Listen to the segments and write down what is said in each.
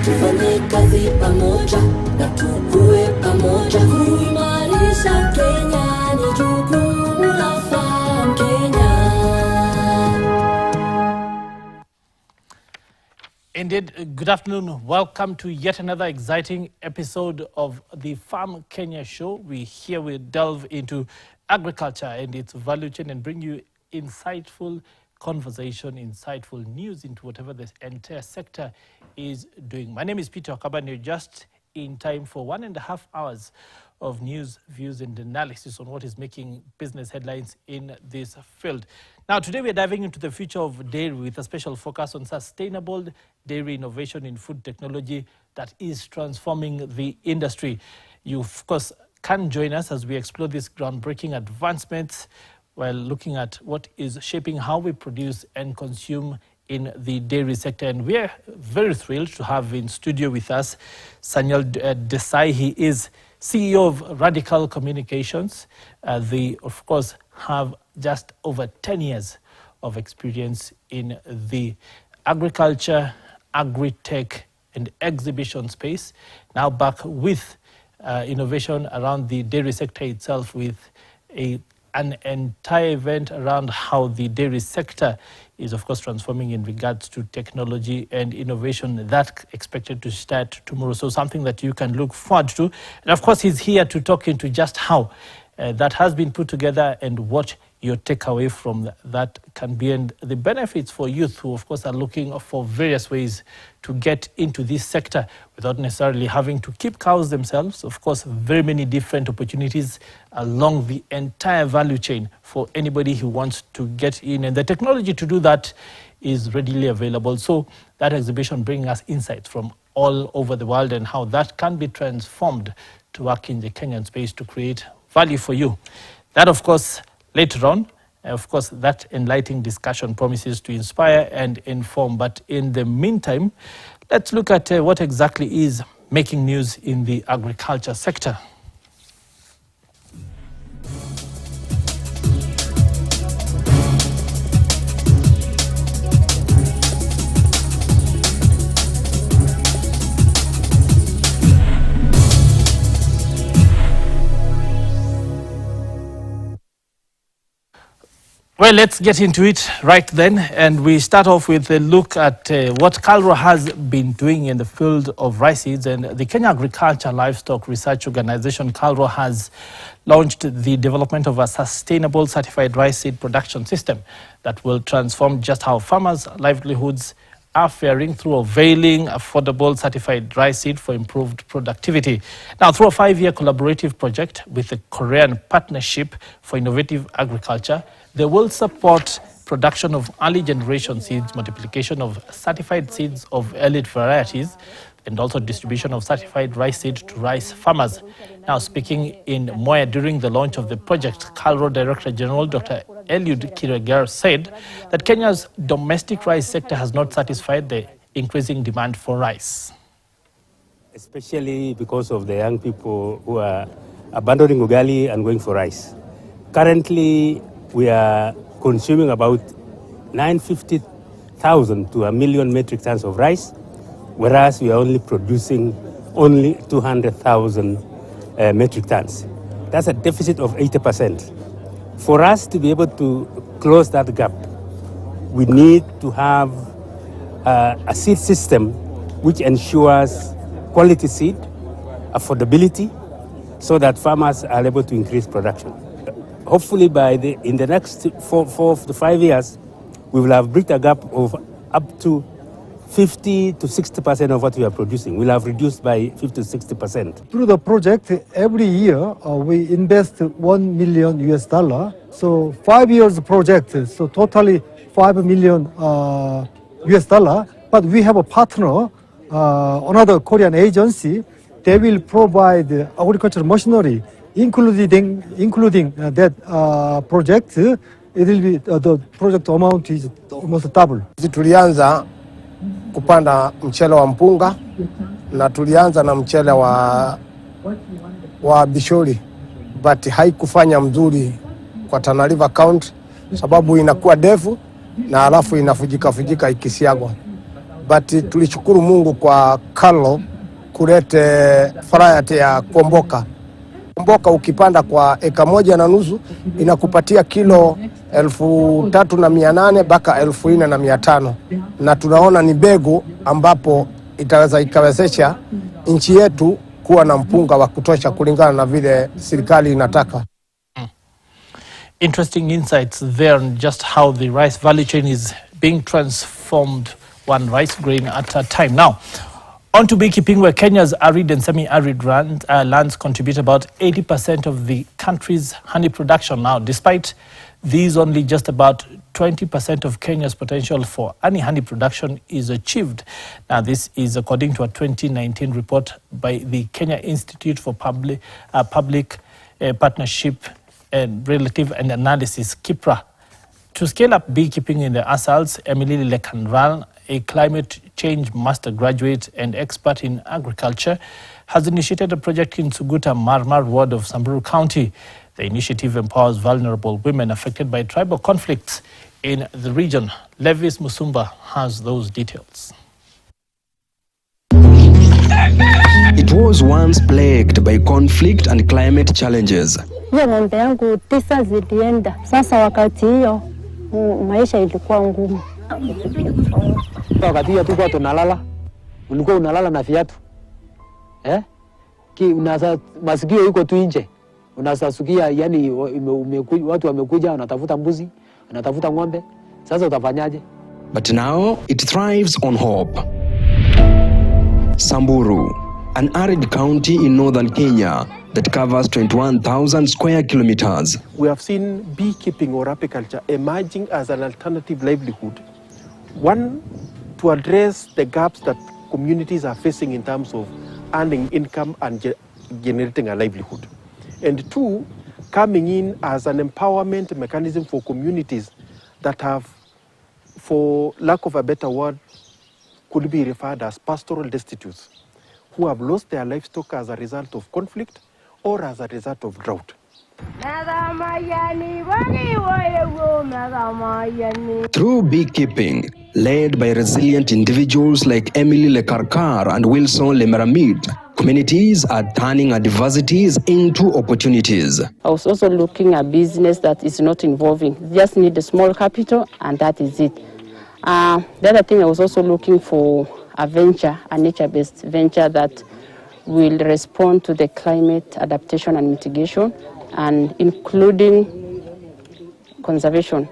Tufanye kazi pamoja na tukue pamoja kuimarisha Kenya ni jukumu la Farm Kenya. Indeed, good afternoon. Welcome to yet another exciting episode of the Farm Kenya show. Here we delve into agriculture and its value chain and bring you insightful conversation, insightful news into whatever the entire sector is doing. My name is Peter Okaba, and you're just in time for 1.5 hours of news, views, and analysis on what is making business headlines in this field. Now, today we're diving into the future of dairy with a special focus on sustainable dairy innovation in food technology that is transforming the industry. You, of course, can join us as we explore these groundbreaking advancements while looking at what is shaping how we produce and consume in the dairy sector. And we're very thrilled to have in studio with us Sanyal Desai. He is CEO of Radical Communications. They, of course, have just over 10 years of experience in the agriculture, agri-tech, and exhibition space. Now back with innovation around the dairy sector itself, with an entire event around how the dairy sector is, of course, transforming in regards to technology and innovation that expected to start tomorrow. So something that you can look forward to. And of course, he's here to talk into just how that has been put together and what your takeaway from that can be, and the benefits for youth who, of course, are looking for various ways to get into this sector without necessarily having to keep cows themselves. Of course, very many different opportunities along the entire value chain for anybody who wants to get in, and the technology to do that is readily available. So that exhibition bringing us insights from all over the world and how that can be transformed to work in the Kenyan space to create value for you. That, of course, later on, of course, that enlightening discussion promises to inspire and inform. But in the meantime, let's look at what exactly is making news in the agriculture sector. Well, let's get into it right then, and we start off with a look at what KALRO has been doing in the field of rice seeds. And the Kenya Agriculture Livestock Research Organization, KALRO, has launched the development of a sustainable certified rice seed production system that will transform just how farmers' livelihoods are faring through availing affordable certified rice seed for improved productivity. Now, through a 5-year collaborative project with the Korean Partnership for Innovative Agriculture, they will support production of early generation seeds, multiplication of certified seeds of elite varieties, and also distribution of certified rice seed to rice farmers. Now, speaking in Moya during the launch of the project, KALRO Director General Dr. Eliud Kiregar said that Kenya's domestic rice sector has not satisfied the increasing demand for rice. Especially because of the young people who are abandoning ugali and going for rice. Currently, we are consuming about 950,000 to 1 million metric tons of rice, whereas we are only producing 200,000 metric tons. That's a deficit of 80%. For us to be able to close that gap, we need to have a seed system which ensures quality seed, affordability, so that farmers are able to increase production. Hopefully in the next 4 to 5 years, we will have bridged a gap of up to 50 to 60% of what we are producing. We'll have reduced by 50 to 60%. Through the project, every year we invest $1 million. So 5 years project, so totally $5 million. But we have a partner, another Korean agency. They will provide agricultural machinery, including that project. It will be the project amount is almost double. Tulianza kupanda mchele wa mpunga na tulianza na mchele wa Bishori, but haikufanya mzuri kwa Tana River County sababu inakuwa ndefu na alafu inafujika ikisiagwa. But tulishukuru Mungu kwa Carlo kulete variety ya Komboka. Komboka ukipanda kwa eka 1.5 inakupatia kilo 3,800 mpaka 4,500, na tunaona ni mbegu ambapo itaweza ikawezesha nchi yetu kuwa na mpunga wa kutosha kulingana na vile serikali inataka. Interesting insights there on just how the rice value chain is being transformed one rice grain at a time. Now, on to beekeeping, where Kenya's arid and semi-arid lands contribute about 80% of the country's honey production. Now, despite these, only just about 20% of Kenya's potential for honey production is achieved. Now, this is according to a 2019 report by the Kenya Institute for Public Partnership and Relative and Analysis, KIPRA. To scale up beekeeping in the Asals, Emily Lekanral, a climate change master graduate and expert in agriculture, has initiated a project in Suguta Marmar ward of Samburu County. The initiative empowers vulnerable women affected by tribal conflicts in the region. Levis Musumba has those details. It was once plagued by conflict and climate challenges. Hiyo ng'ombe yangu 9 zilienda. Sasa wakati hiyo maisha ilikuwa ngumu. Wakati hiyo tulikuwa tunalala. Ulikuwa unalala na viatu. Unasa masikio yuko tu nje. Unasasukia, yani watu wamekuja wanatafuta mbuzi, wanatafuta ng'ombe. Sasa utafanyaje? But now it thrives on hope. Samburu, an arid county in northern Kenya that covers 21,000 square kilometers. We have seen beekeeping or apiculture emerging as an alternative livelihood. One, to address the gaps that communities are facing in terms of earning income and generating a livelihood. And two, coming in as an empowerment mechanism for communities that have, for lack of a better word, could be referred as pastoral destitutes, who have lost their livestock as a result of conflict or as a result of drought. Through beekeeping, led by resilient individuals like Emily Lekarkar and Wilson Lemaramid, communities are turning adversities into opportunities. I was also looking at business that is not involving, just need a small capital and that is it. The other thing, I was also looking for a venture, a nature-based venture that will respond to the climate adaptation and mitigation, and including conservation.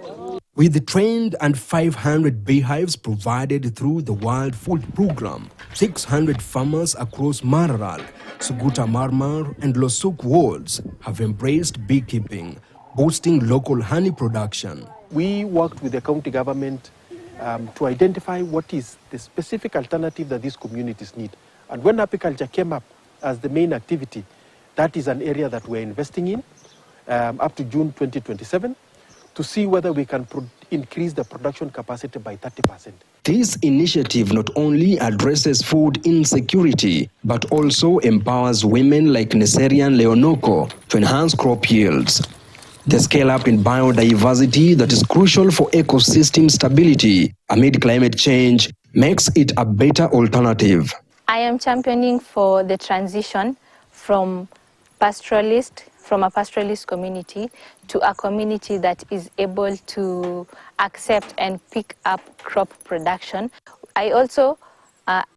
With the trained and 500 beehives provided through the World Food Program, 600 farmers across Mararal, Suguta Marmar and Losuk wards have embraced beekeeping, boosting local honey production. We worked with the county government to identify what is the specific alternative that these communities need. And when apiculture came up as the main activity, that is an area that we're investing in up to June 2027 to see whether we can increase the production capacity by 30%. This initiative not only addresses food insecurity, but also empowers women like Neserian Leonoko to enhance crop yields. The scale-up in biodiversity that is crucial for ecosystem stability amid climate change makes it a better alternative. I am championing for the transition from a pastoralist community to a community that is able to accept and pick up crop production. I also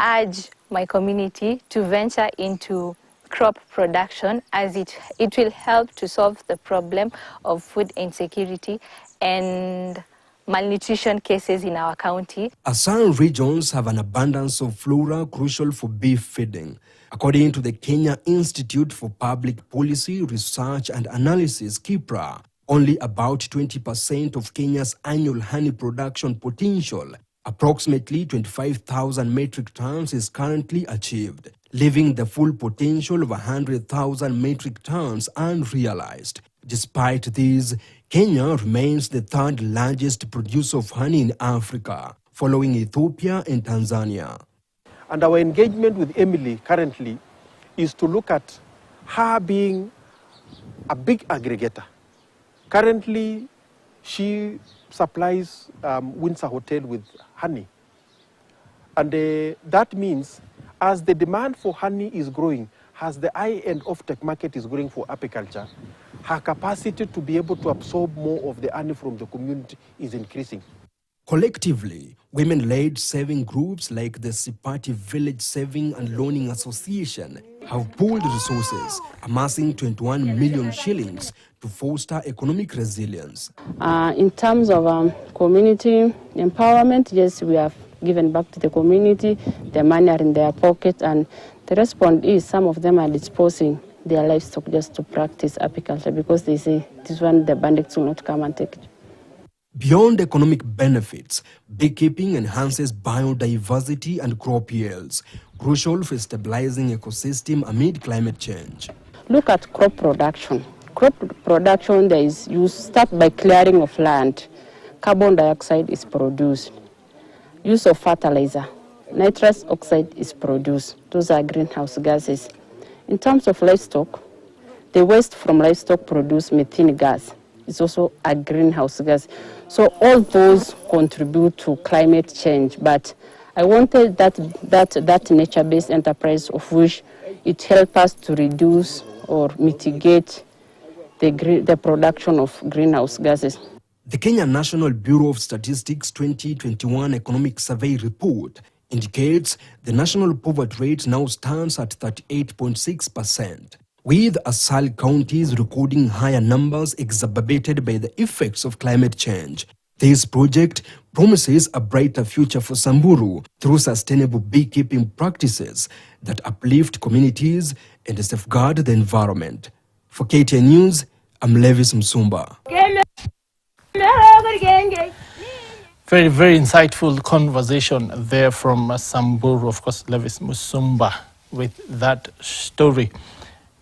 urge my community to venture into crop production, as it will help to solve the problem of food insecurity and malnutrition cases in our county. Some regions have an abundance of flora crucial for beef feeding. According to the Kenya Institute for Public Policy, Research and Analysis, KIPRA, only about 20% of Kenya's annual honey production potential, approximately 25,000 metric tons, is currently achieved, leaving the full potential of 100,000 metric tons unrealized. Despite this, Kenya remains the third largest producer of honey in Africa, following Ethiopia and Tanzania. And our engagement with Emily currently is to look at her being a big aggregator. Currently, she supplies Windsor Hotel with honey. And that means as the demand for honey is growing, as the high-end off-take market is growing for apiculture, her capacity to be able to absorb more of the honey from the community is increasing. Collectively, women-led saving groups like the Sipati Village Saving and Loaning Association have pooled resources, amassing 21 million shillings to foster economic resilience. In terms of community empowerment, yes, we have given back to the community. The money are in their pocket, and the response is some of them are disposing their livestock just to practice apiculture because they say this one the bandits will not come and take it. Beyond economic benefits, beekeeping enhances biodiversity and crop yields, crucial for stabilizing ecosystem amid climate change. Look at crop production. Crop production, you start by clearing of land. Carbon dioxide is produced. Use of fertilizer. Nitrous oxide is produced. Those are greenhouse gases. In terms of livestock, the waste from livestock produce methane gas. It's also a greenhouse gas. So all those contribute to climate change. But I wanted that nature-based enterprise of which it helps us to reduce or mitigate the production of greenhouse gases. The Kenya National Bureau of Statistics 2021 Economic Survey report indicates the national poverty rate now stands at 38.6%. with ASAL counties recording higher numbers exacerbated by the effects of climate change. This project promises a brighter future for Samburu through sustainable beekeeping practices that uplift communities and safeguard the environment. For KTN News, I'm Levis Msumba. Very, very insightful conversation there from Samburu, of course, Levis Musumba with that story.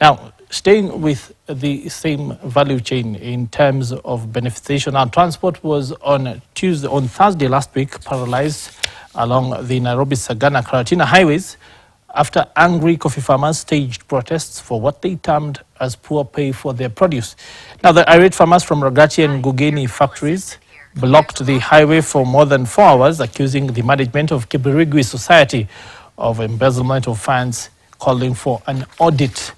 Now, staying with the same value chain in terms of beneficiation, our transport was on Thursday last week, paralyzed along the Nairobi-Sagana-Karatina highways after angry coffee farmers staged protests for what they termed as poor pay for their produce. Now, the irate farmers from Ragati and Gugeni factories blocked the highway for more than 4 hours, accusing the management of Kibirigwi Society of embezzlement of funds, calling for an audit.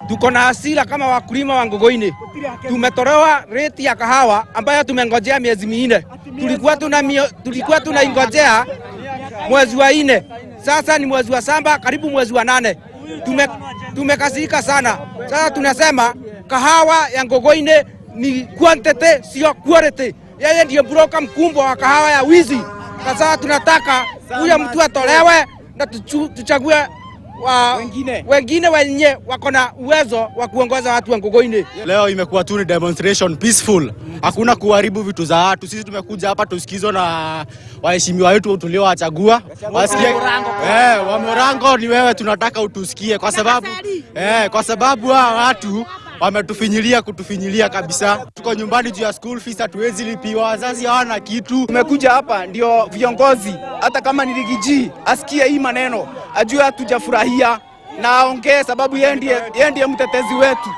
Tuko na hasira kama wakulima wa Ngogoini. Tumetolewa rate ya kahawa ambayo tumengojea miezi minne. Tulikuwa tunaingojea mwezi wa 4. Sasa ni mwezi wa 7, karibu mwezi wa 8. Tumekasirika sana. Sasa tunasema kahawa ya Ngogoini ni quantity sio quality. Yeye ndiye broker mkubwa wa kahawa ya wizi. Sasa tunataka huyo mtu atolewe na tuchague wengine wenye wako na uwezo wa kuongoza watu wa Ngogoini. Leo imekuwa tu ni demonstration peaceful. Hakuna kuharibu vitu za watu. Sisi tumekuja hapa tusikizwe na waheshimiwa wetu tuliowachagua. Wasikie wa Morango ni wewe, tunataka utusikie kwa sababu watu kutufinyilia kabisa. Tuko nyumbani juu ya school fees, hatuwezi lipiwa, wazazi hawana kitu. Tumekuja hapa ndio viongozi, hata kama ni Rigiji, asikie hii maneno, ajue hatujafurahia na aongee, sababu yeye ndiye mtetezi wetu.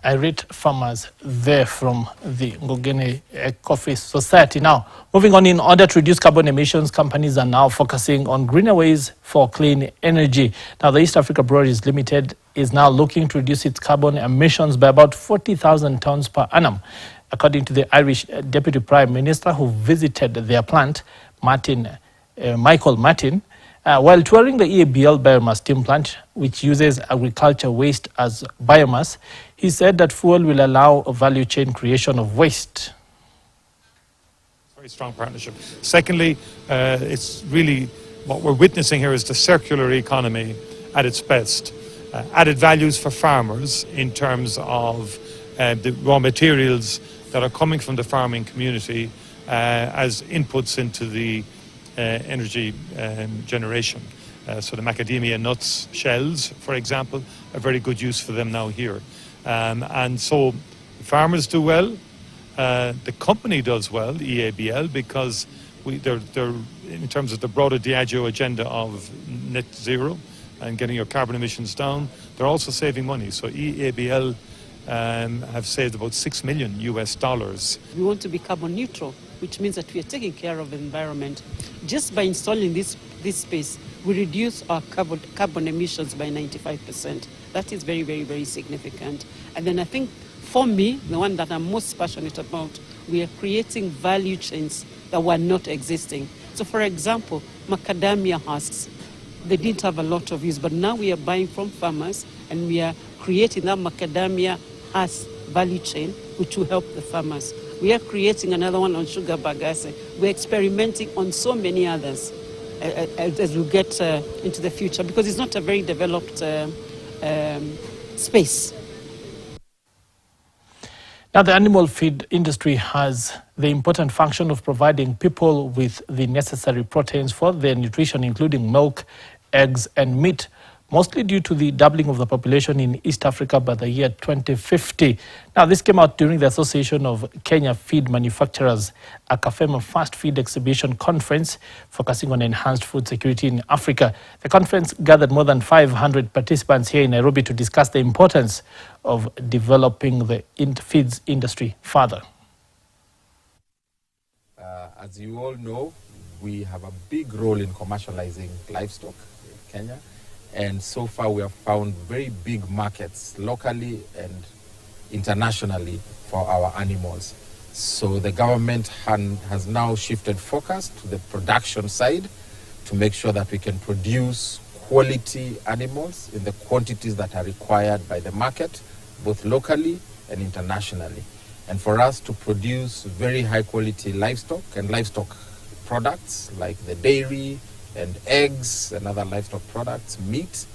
Irate farmers there from the Ngogeni Coffee Society. Now, moving on, in order to reduce carbon emissions, companies are now focusing on greener ways for clean energy. Now, the East Africa Breweries Limited is now looking to reduce its carbon emissions by about 40,000 tons per annum. According to the Irish Deputy Prime Minister who visited their plant, Michael Martin, While touring the EABL biomass steam plant, which uses agriculture waste as biomass, he said that fuel will allow a value chain creation of waste. Very strong partnership. Secondly, it's really what we're witnessing here is the circular economy at its best. Added values for farmers in terms of the raw materials that are coming from the farming community as inputs into the energy generation. So the macadamia nuts shells, for example, are very good use for them now here. And so farmers do well. The company does well, EABL, because they're in terms of the broader Diageo agenda of net zero and getting your carbon emissions down, they're also saving money. So EABL have saved about $6 million. We want to be carbon neutral, which means that we are taking care of the environment. Just by installing this space, we reduce our carbon emissions by 95%. That is very, very, very significant. And then I think for me, the one that I'm most passionate about, we are creating value chains that were not existing. So for example, macadamia husks, they didn't have a lot of use, but now we are buying from farmers and we are creating that macadamia husk value chain, which will help the farmers. We are creating another one on sugar bagasse. We're experimenting on so many others as we get into the future, because it's not a very developed space. Now, the animal feed industry has the important function of providing people with the necessary proteins for their nutrition, including milk, eggs, and meat, mostly due to the doubling of the population in East Africa by the year 2050. Now, this came out during the Association of Kenya Feed Manufacturers, AKAFEMA Fast Feed Exhibition Conference, focusing on enhanced food security in Africa. The conference gathered more than 500 participants here in Nairobi to discuss the importance of developing the feeds industry further. As you all know, we have a big role in commercializing livestock in Kenya. And so far we have found very big markets locally and internationally for our animals. So the government has now shifted focus to the production side to make sure that we can produce quality animals in the quantities that are required by the market, both locally and internationally. And for us to produce very high quality livestock and livestock products like the dairy and eggs and other livestock products, meat,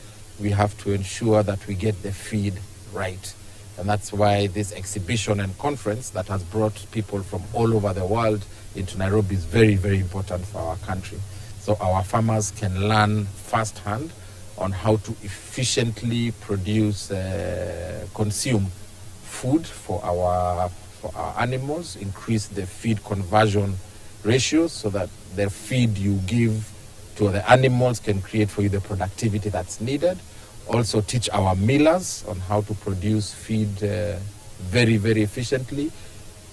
we have to ensure that we get the feed right. And that's why this exhibition and conference that has brought people from all over the world into Nairobi is very, very important for our country. So our farmers can learn firsthand on how to efficiently produce, consume food for our animals, increase the feed conversion ratios so that the feed you give to the animals can create for you the productivity that's needed. Also teach our millers on how to produce feed very, very efficiently.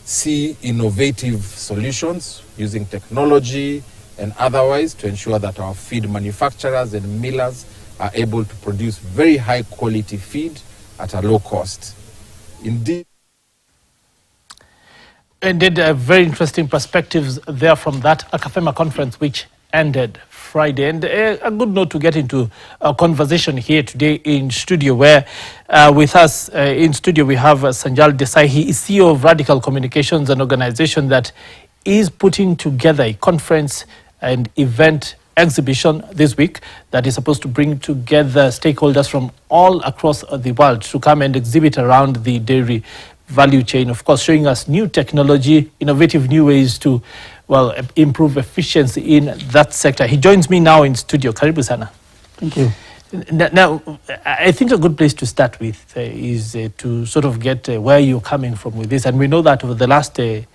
See innovative solutions using technology and otherwise to ensure that our feed manufacturers and millers are able to produce very high quality feed at a low cost. Indeed. Indeed, very interesting perspectives there from that AKAFEMA conference, which ended Friday. And a good note to get into a conversation here today in studio, where with us in studio we have Sanjal Desai. He is CEO of Radical Communications, an organization that is putting together a conference and event exhibition this week that is supposed to bring together stakeholders from all across the world to come and exhibit around the dairy value chain, of course, showing us new technology, innovative new ways to, well, improve efficiency in that sector. He joins me now in studio. Karibu sana. Thank you. Now, I think a good place to start with is to sort of get where you're coming from with this. And we know that over the last 10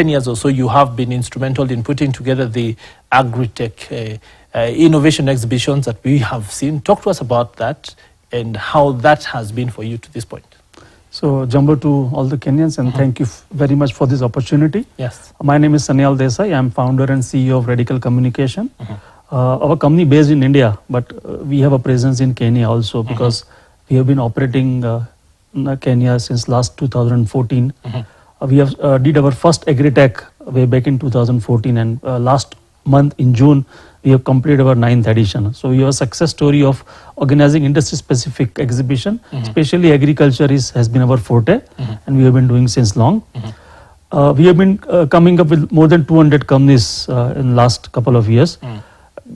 years or so, you have been instrumental in putting together the agri-tech innovation exhibitions that we have seen. Talk to us about that and how that has been for you to this point. So, Jumbo to all the Kenyans, and thank you very much for this opportunity. Yes. My name is Sanjal Desai. I am founder and CEO of Radical Communication. Our company based in India, but we have a presence in Kenya also because we have been operating in Kenya since last 2014. We have did our first agri-tech way back in 2014, and last month in June, we have completed our 9th edition. So we have a success story of organizing industry-specific exhibition. Especially agriculture has been our forte, and we have been doing since long. We have been coming up with more than 200 companies in the last couple of years,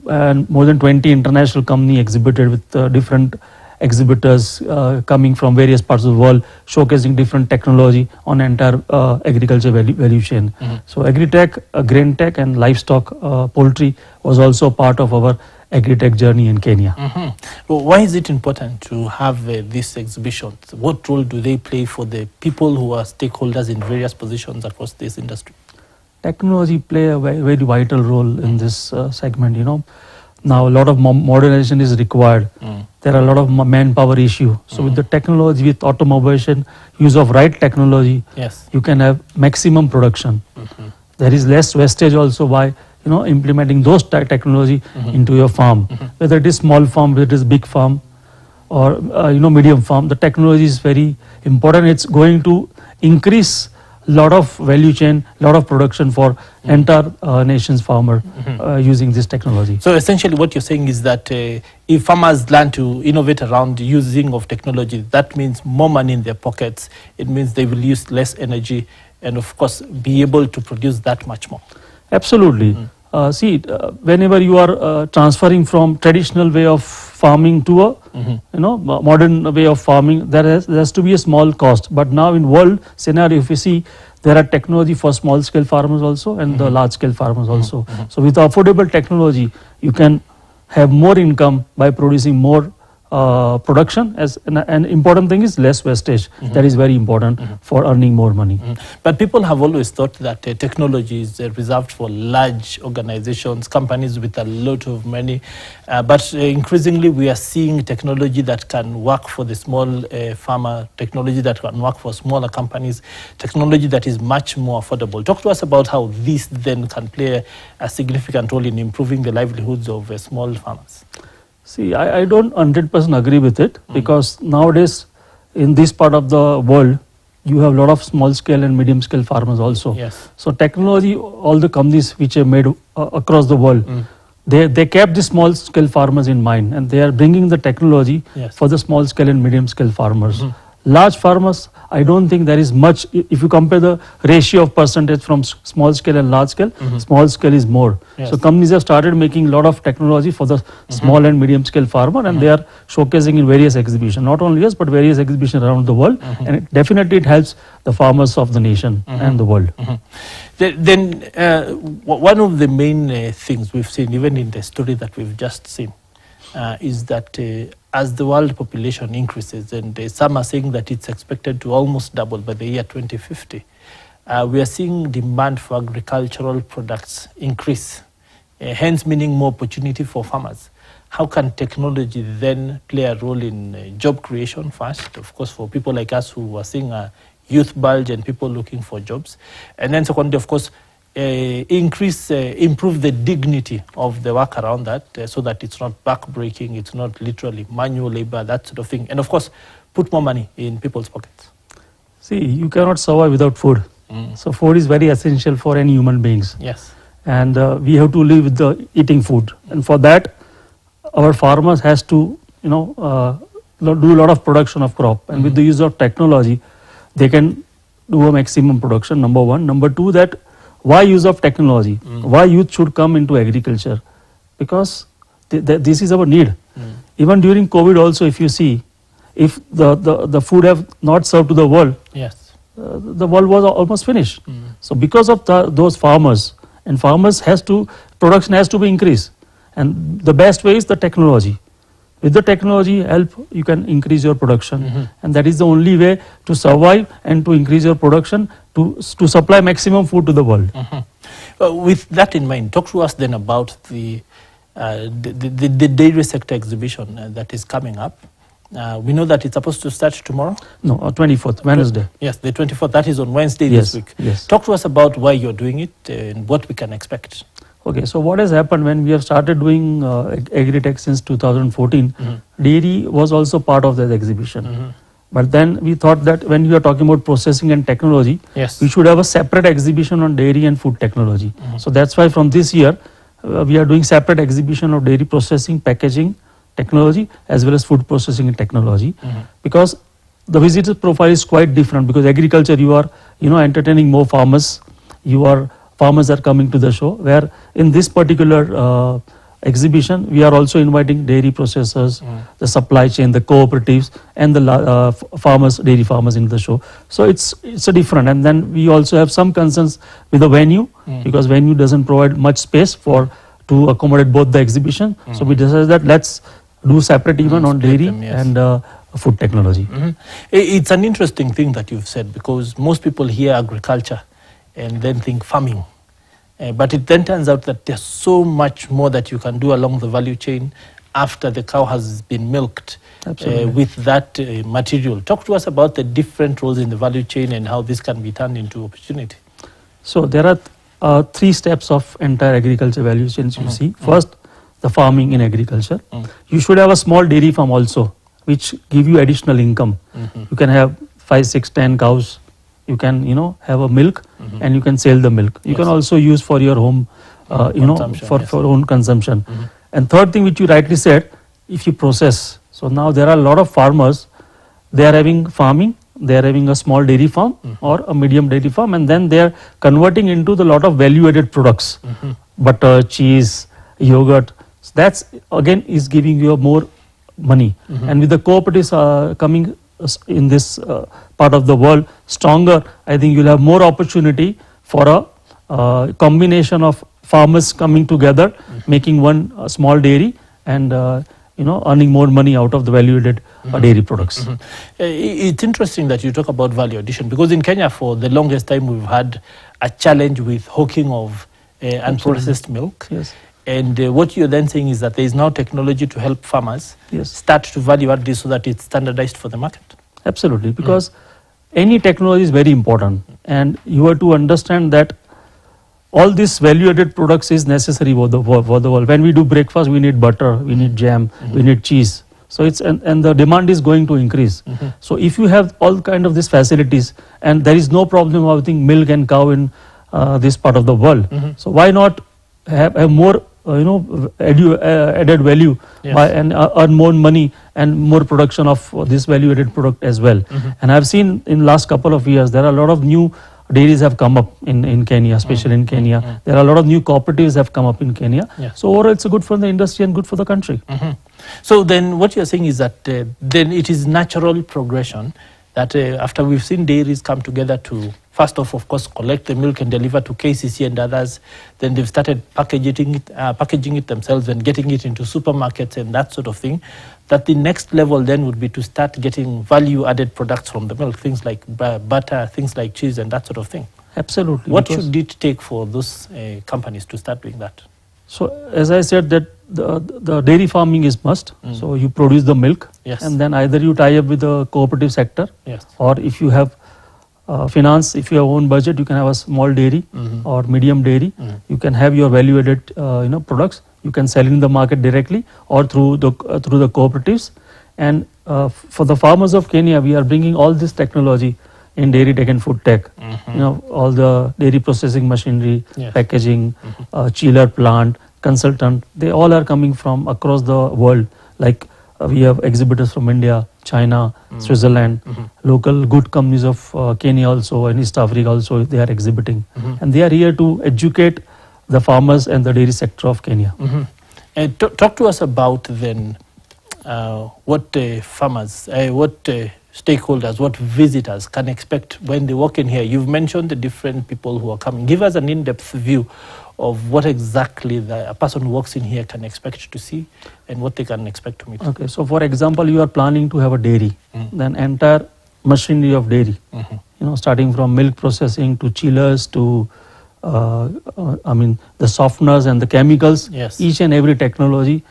and more than 20 international companies exhibited with different exhibitors coming from various parts of the world, showcasing different technology on entire agriculture value chain. So agri-tech, grain tech and livestock, poultry was also part of our agri-tech journey in Kenya. Well, why is it important to have these exhibitions? What role do they play for the people who are stakeholders in various positions across this industry? Technology play a very vital role in this segment, you know. Now a lot of modernization is required. There are a lot of manpower issue. So with the technology, with automation, use of right technology, you can have maximum production. There is less wastage also by implementing those technology into your farm. Whether it is small farm, whether it is big farm, or medium farm, the technology is very important. It's going to increase lot of value chain, lot of production for entire nation's farmer using this technology. So essentially what you're saying is that if farmers learn to innovate around using of technology, that means more money in their pockets. It means they will use less energy and of course be able to produce that much more. Absolutely. See, whenever you are transferring from traditional way of farming to a modern way of farming, there has to be a small cost. But now in world scenario, if you see, there are technology for small scale farmers also and the large scale farmers also. So with affordable technology, you can have more income by producing more production. As an important thing is less wastage. That is very important for earning more money. But people have always thought that technology is reserved for large organizations, companies with a lot of money. But increasingly we are seeing technology that can work for the small farmer, technology that can work for smaller companies, technology that is much more affordable. Talk to us about how this then can play a significant role in improving the livelihoods of small farmers. See, I don't 100% agree with it because nowadays in this part of the world, you have a lot of small scale and medium scale farmers also. So technology, all the companies which are made across the world, they kept the small scale farmers in mind and they are bringing the technology for the small scale and medium scale farmers. Large farmers, I don't think there is much. If you compare the ratio of percentage from small scale and large scale, small scale is more. So companies have started making a lot of technology for the small and medium scale farmer and they are showcasing in various exhibitions, not only us but various exhibitions around the world, and it helps the farmers of the nation and the world. Then one of the main things we've seen, even in the story that we've just seen, is that as the world population increases, and some are saying that it's expected to almost double by the year 2050, we are seeing demand for agricultural products increase, hence meaning more opportunity for farmers. How can technology then play a role in job creation first, of course, for people like us who are seeing a youth bulge and people looking for jobs, and then secondly, of course, improve the dignity of the work around that so that it's not back-breaking, it's not literally manual labor, that sort of thing. And of course, put more money in people's pockets. See, you cannot survive without food. So food is very essential for any human beings. And we have to live with the eating food. And for that, our farmers has to, do a lot of production of crop. And with the use of technology, they can do a maximum production, number one. Number two, that why use of technology? Why youth should come into agriculture? Because this is our need. Even during COVID also, if you see, if the food have not served to the world, the world was almost finished. So because of those farmers, and farmers production has to be increased. And the best way is the technology. With the technology help, you can increase your production. And that is the only way to survive and to increase your production to supply maximum food to the world. With that in mind, talk to us then about the dairy sector exhibition that is coming up. We know that it's supposed to start tomorrow? No, 24th, Wednesday. Yes, the 24th, that is on Wednesday this week. Talk to us about why you're doing it and what we can expect. Okay, so what has happened when we have started doing agri-tech since 2014, dairy was also part of that exhibition. But then we thought that when we are talking about processing and technology, we should have a separate exhibition on dairy and food technology. So that's why from this year, we are doing separate exhibition of dairy processing, packaging technology as well as food processing technology, because the visitor profile is quite different. Because agriculture, you are entertaining more farmers. Farmers are coming to the show, where in this particular exhibition we are also inviting dairy processors, the supply chain, the cooperatives, and the dairy farmers in the show. So it's a different. And then we also have some concerns with the venue, because venue doesn't provide much space to accommodate both the exhibition. So we decided that let's do separate event on dairy and food technology. It's an interesting thing that you've said, because most people hear agriculture and then think farming. But it then turns out that there's so much more that you can do along the value chain after the cow has been milked with that material. Talk to us about the different roles in the value chain and how this can be turned into opportunity. So there are 3 steps of entire agriculture value chains you see. First, the farming in agriculture. You should have a small dairy farm also, which give you additional income. You can have 5, 6, 10 cows. You can have a milk and you can sell the milk. You can also use for your home, for own consumption. And third thing which you rightly said, if you process. So now there are a lot of farmers, they are having farming, they are having a small dairy farm or a medium dairy farm, and then they are converting into the lot of value added products, butter, cheese, yogurt. So that's again is giving you more money. And with the cooperatives coming in this part of the world stronger, I think you'll have more opportunity for a combination of farmers coming together, making one small dairy and earning more money out of the value-added dairy products. It's interesting that you talk about value addition, because in Kenya for the longest time we've had a challenge with hawking of unprocessed milk. Yes. And what you're then saying is that there is now technology to help farmers start to value add this so that it's standardized for the market. Absolutely, because any technology is very important, and you have to understand that all these value-added products is necessary for the world. When we do breakfast, we need butter, we need jam, we need cheese. So it's and the demand is going to increase. So if you have all kind of these facilities, and there is no problem of having milk and cow in this part of the world, so why not have more added value and earn more money and more production of this value added product as well. And I've seen in last couple of years there are a lot of new dairies have come up in Kenya, especially in Kenya. There are a lot of new cooperatives have come up in Kenya. So overall it's good for the industry and good for the country. So then what you're saying is that then it is natural progression that after we've seen dairies come together to first off course, collect the milk and deliver to KCC and others, then they've started packaging it themselves and getting it into supermarkets and that sort of thing, that the next level then would be to start getting value-added products from the milk, things like butter, things like cheese and that sort of thing. Absolutely. What should it take for those companies to start doing that? So as I said that the dairy farming is must. So you produce the milk and then either you tie up with the cooperative sector or if you have finance, if you have own budget, you can have a small dairy or medium dairy. You can have your value-added products. You can sell in the market directly or through the cooperatives. And for the farmers of Kenya, we are bringing all this technology in dairy tech and food tech. All the dairy processing machinery, packaging, chiller plant, consultant. They all are coming from across the world. Like we have exhibitors from India, China, Switzerland, local good companies of Kenya also and East Africa also, they are exhibiting. And they are here to educate the farmers and the dairy sector of Kenya. And talk to us about then what farmers, what stakeholders, what visitors can expect when they walk in here. You've mentioned the different people who are coming. Give us an in-depth view of what exactly a person who walks in here can expect to see and what they can expect to meet. Okay, so for example, you are planning to have a dairy, then entire machinery of dairy, starting from milk processing to chillers to the softeners and the chemicals, each and every technology,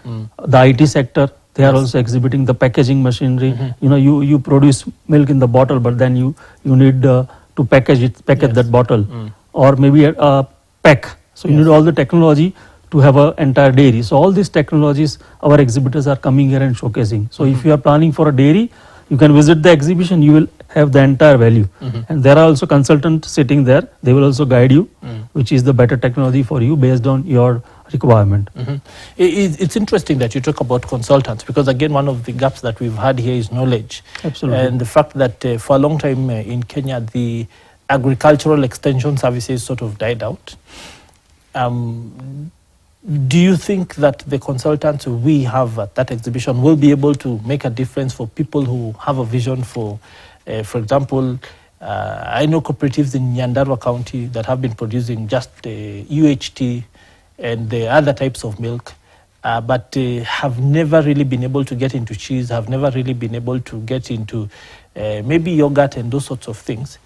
the IT sector, they are also exhibiting the packaging machinery. You produce milk in the bottle, but then you need to package that bottle or maybe a pack. So you need all the technology to have an entire dairy. So all these technologies, our exhibitors are coming here and showcasing. So if you are planning for a dairy, you can visit the exhibition, you will have the entire value. And there are also consultants sitting there. They will also guide you, which is the better technology for you based on your requirement. It's interesting that you talk about consultants, because again, one of the gaps that we've had here is knowledge. Absolutely. And the fact that for a long time in Kenya, the agricultural extension services sort of died out. Do you think that the consultants we have at that exhibition will be able to make a difference for people who have a vision for example, I know cooperatives in Nyandarua County that have been producing just UHT and the other types of milk, but have never really been able to get into cheese, have never really been able to get into maybe yogurt and those sorts of things.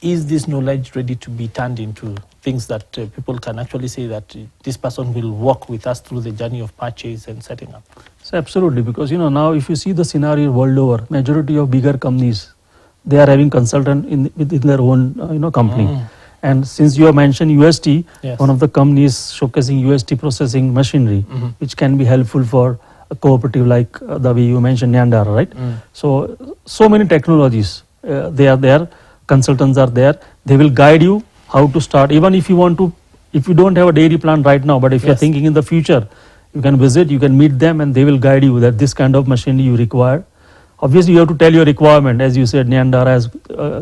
Is this knowledge ready to be turned into things that people can actually say that this person will walk with us through the journey of purchase and setting up? So absolutely, because now if you see the scenario world over, majority of bigger companies, they are having consultant within their own company. And since you have mentioned UST, Yes. one of the companies showcasing UST processing machinery, which can be helpful for a cooperative like the way you mentioned Nyandara, right? So many technologies, they are there, consultants are there, they will guide you how to start. Even if you don't have a dairy plant right now, but if you're thinking in the future, you can visit, you can meet them, and they will guide you that this kind of machinery you require. Obviously, you have to tell your requirement. As you said, Nyandara is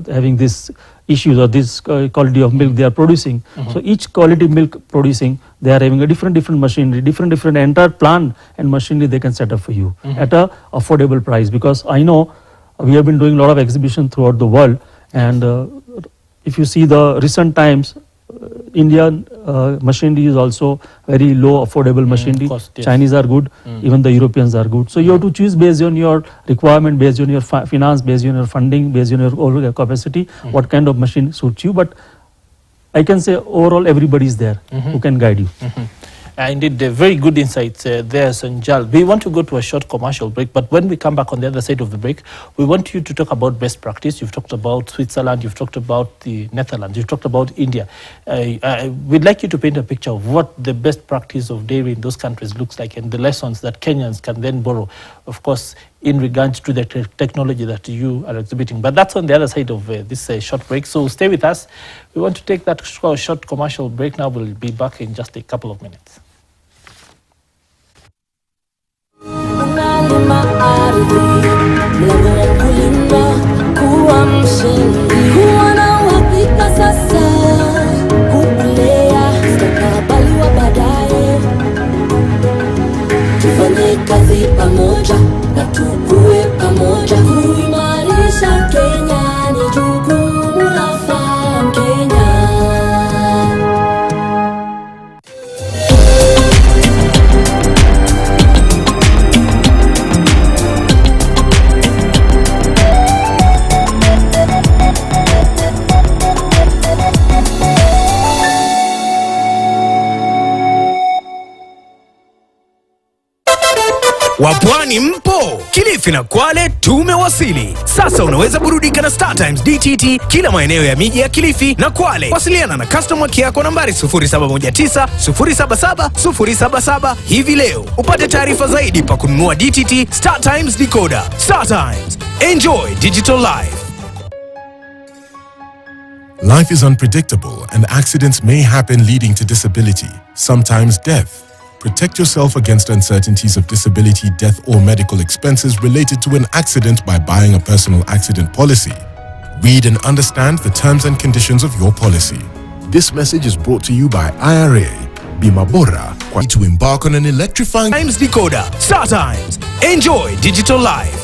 having this issues or this quality of milk they are producing. So each quality milk producing, they are having a different machinery, different entire plant and machinery they can set up for you at a affordable price. Because I know we have been doing a lot of exhibition throughout the world, and if you see the recent times, Indian machinery is also very low affordable machinery. Cost, yes. Chinese are good, even the Europeans are good. So you have to choose based on your requirement, based on your finance, based on your funding, based on your overall capacity, what kind of machine suits you. But I can say overall everybody is there who can guide you. Indeed, very good insights there, Sanjal. We want to go to a short commercial break, but when we come back on the other side of the break, we want you to talk about best practice. You've talked about Switzerland, you've talked about the Netherlands, you've talked about India. We'd like you to paint a picture of what the best practice of dairy in those countries looks like and the lessons that Kenyans can then borrow, of course, in regards to the technology that you are exhibiting. But that's on the other side of this short break, so stay with us. We want to take that short commercial break now. We'll be back in just a couple of minutes. Mlango wa kulinda kuwa mshindi, kuwa na uhakika sasa, kukulea mustakabali wa baadaye. Tufanye kazi pamoja na tukue pamoja, kuimarisha Kenya ni jukumu la Farm Kenya. Wapwani mpo? Kilifi na Kwale tumewasili. Sasa unaweza burudika na Star Times DTT kila maeneo ya miji ya Kilifi na Kwale. Wasiliana na customer care kwa nambari 0719 077 077 hivi leo. Upate taarifa zaidi pa kununua DTT Star Times Decoder. Star Times. Enjoy digital life. Life is unpredictable and accidents may happen leading to disability, sometimes death. Protect yourself against uncertainties of disability, death, or medical expenses related to an accident by buying a personal accident policy. Read and understand the terms and conditions of your policy. This message is brought to you by IRA, Bima Bora, to embark on an electrifying Times Decoder. Star Times. Enjoy digital life.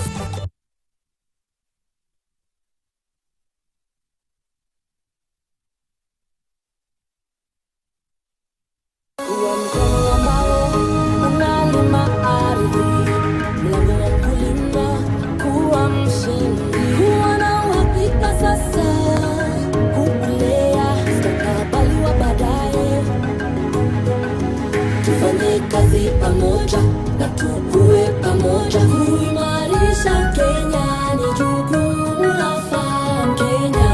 Kazi pamoja na tukue pamoja, kuimarisha Kenya ni jukumu la Farm Kenya.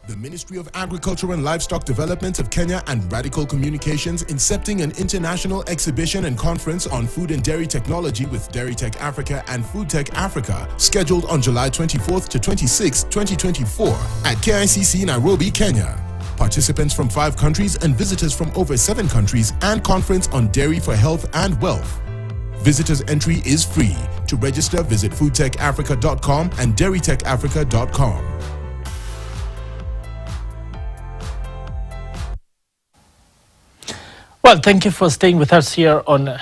The Ministry of Agriculture and Livestock Development of Kenya and Radical Communications incepting an international exhibition and conference on food and dairy technology with Dairy Tech Africa and Food Tech Africa, scheduled on July 24th to 26th, 2024 at KICC Nairobi, Kenya. Participants from 5 countries and visitors from over 7 countries and conference on dairy for health and wealth. Visitors entry is free. To register, visit foodtechafrica.com and dairytechafrica.com. Well, thank you for staying with us here on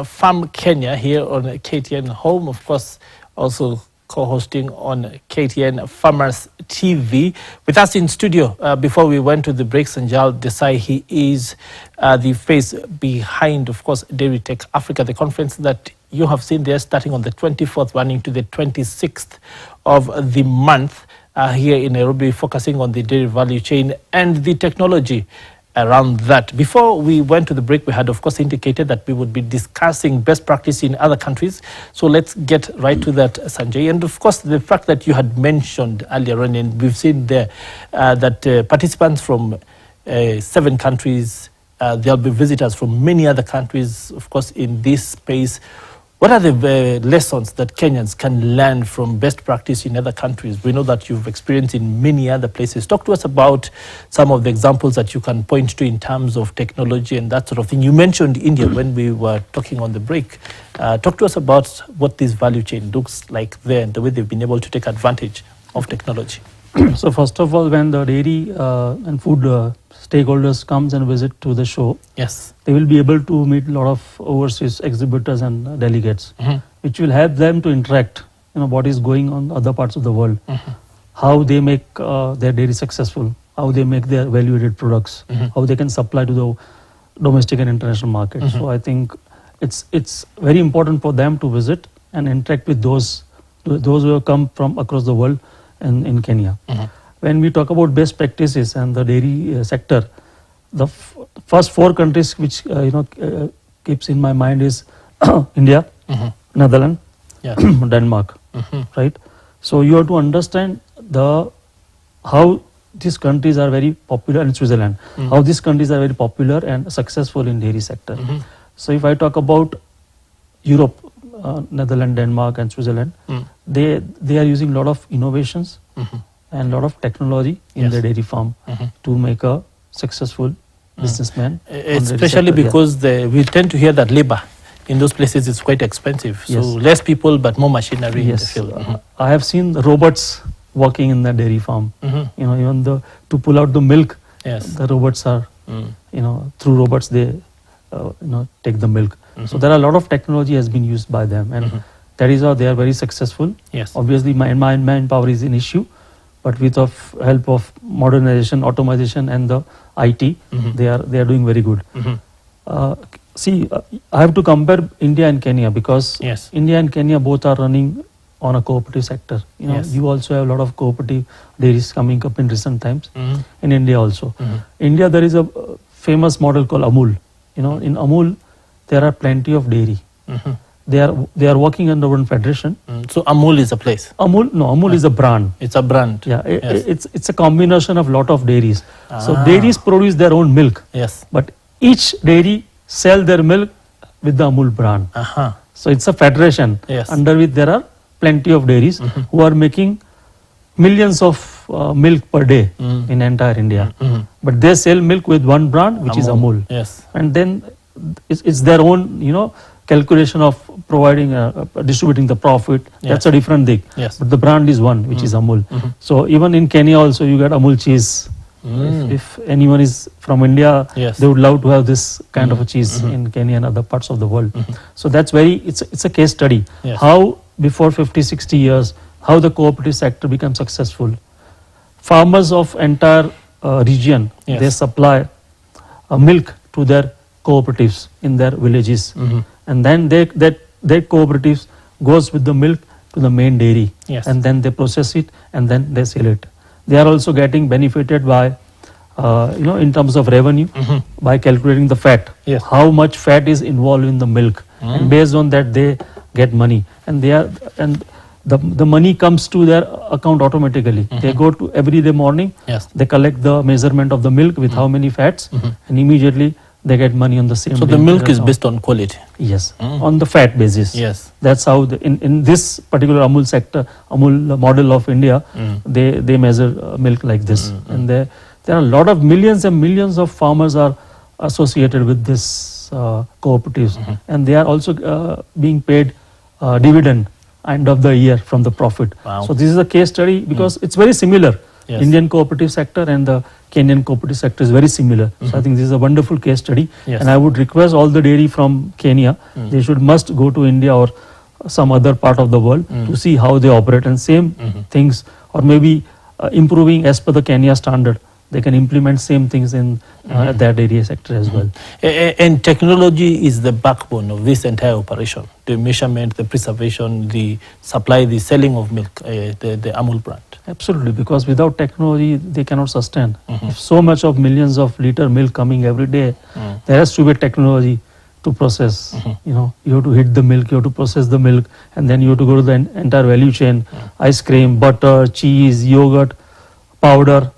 Farm Kenya here on KTN Home, of course, also co-hosting on KTN Farmers TV. With us in studio, before we went to the break, Sanjal Desai, he is the face behind, of course, Dairy Tech Africa, the conference that you have seen there starting on the 24th, running to the 26th of the month here in Nairobi, focusing on the dairy value chain and the technology around that. Before we went to the break, we had, of course, indicated that we would be discussing best practice in other countries. So let's get right to that, Sanjay. And of course, the fact that you had mentioned earlier on, and we've seen there that participants from 7 countries, there'll be visitors from many other countries, of course, in this space. What are the lessons that Kenyans can learn from best practice in other countries? We know that you've experienced in many other places. Talk to us about some of the examples that you can point to in terms of technology and that sort of thing. You mentioned India when we were talking on the break. Talk to us about what this value chain looks like there and the way they've been able to take advantage of technology. So first of all, when the dairy and food stakeholders comes and visit to the show, yes, they will be able to meet a lot of overseas exhibitors and delegates, which will help them to interact, what is going on in other parts of the world, how they make their dairy successful, how they make their value-added products, how they can supply to the domestic and international market. So I think it's very important for them to visit and interact with those who have come from across the world in Kenya. When we talk about best practices and the dairy sector, the first 4 countries which keeps in my mind is India, Netherlands, Denmark, right? So you have to understand how these countries are very popular, in Switzerland, how these countries are very popular and successful in dairy sector. So if I talk about Europe, Netherlands, Denmark and Switzerland, they are using a lot of innovations and a lot of technology in their dairy farm to make a successful businessman. Especially because we tend to hear that labor in those places is quite expensive. So less people but more machinery in the field. I have seen robots working in the dairy farm. Even to pull out the milk, the robots are, through robots they take the milk. So there are a lot of technology has been used by them, and that is how they are very successful. Obviously, manpower is an issue, but with the help of modernization, automation, and the IT, they are doing very good. I have to compare India and Kenya because India and Kenya both are running on a cooperative sector. You also have a lot of cooperative dairies coming up in recent times. In India also, India there is a famous model called Amul. In Amul, there are plenty of dairy. They are working under one federation. So Amul is a place. Amul is a brand. It's a brand. Yeah, it's a combination of lot of dairies. So dairies produce their own milk. But each dairy sell their milk with the Amul brand. So it's a federation under which there are plenty of dairies who are making millions of milk per day in entire India. But they sell milk with one brand, which is Amul. And then it's their own, calculation of providing, distributing the profit. That's a different thing. But the brand is one, which is Amul. So even in Kenya also, you get Amul cheese. If anyone is from India, they would love to have this kind of a cheese in Kenya and other parts of the world. So that's it's a case study. How before 50-60 years, how the cooperative sector becomes successful. Farmers of entire region, they supply milk to their cooperatives in their villages, and then their cooperatives goes with the milk to the main dairy, and then they process it and then they sell it. They are also getting benefited by, in terms of revenue, by calculating the fat, how much fat is involved in the milk, and based on that they get money, and the money comes to their account automatically. They go to every day morning, they collect the measurement of the milk with how many fats, and immediately they get money on the same. So day. the milk is based on quality. Yes, on the fat basis. Yes, that's how in this particular Amul sector, Amul model of India, they measure milk like this, and there are a lot of millions and millions of farmers are associated with this cooperatives, and they are also being paid dividend end of the year from the profit. Wow. So this is a case study because it's very similar. Yes. Indian cooperative sector and the Kenyan cooperative sector is very similar. So I think this is a wonderful case study. Yes. And I would request all the dairy from Kenya, they must go to India or some other part of the world to see how they operate, and same things, or maybe improving as per the Kenya standard. They can implement same things in their dairy sector as well. And technology is the backbone of this entire operation. The measurement, the preservation, the supply, the selling of milk, the Amul brand. Absolutely, because without technology, they cannot sustain. If so much of millions of liter milk coming every day, there has to be technology to process. You know, you have to heat the milk, you have to process the milk, and then you have to go to the entire value chain: ice cream, butter, cheese, yogurt, powder.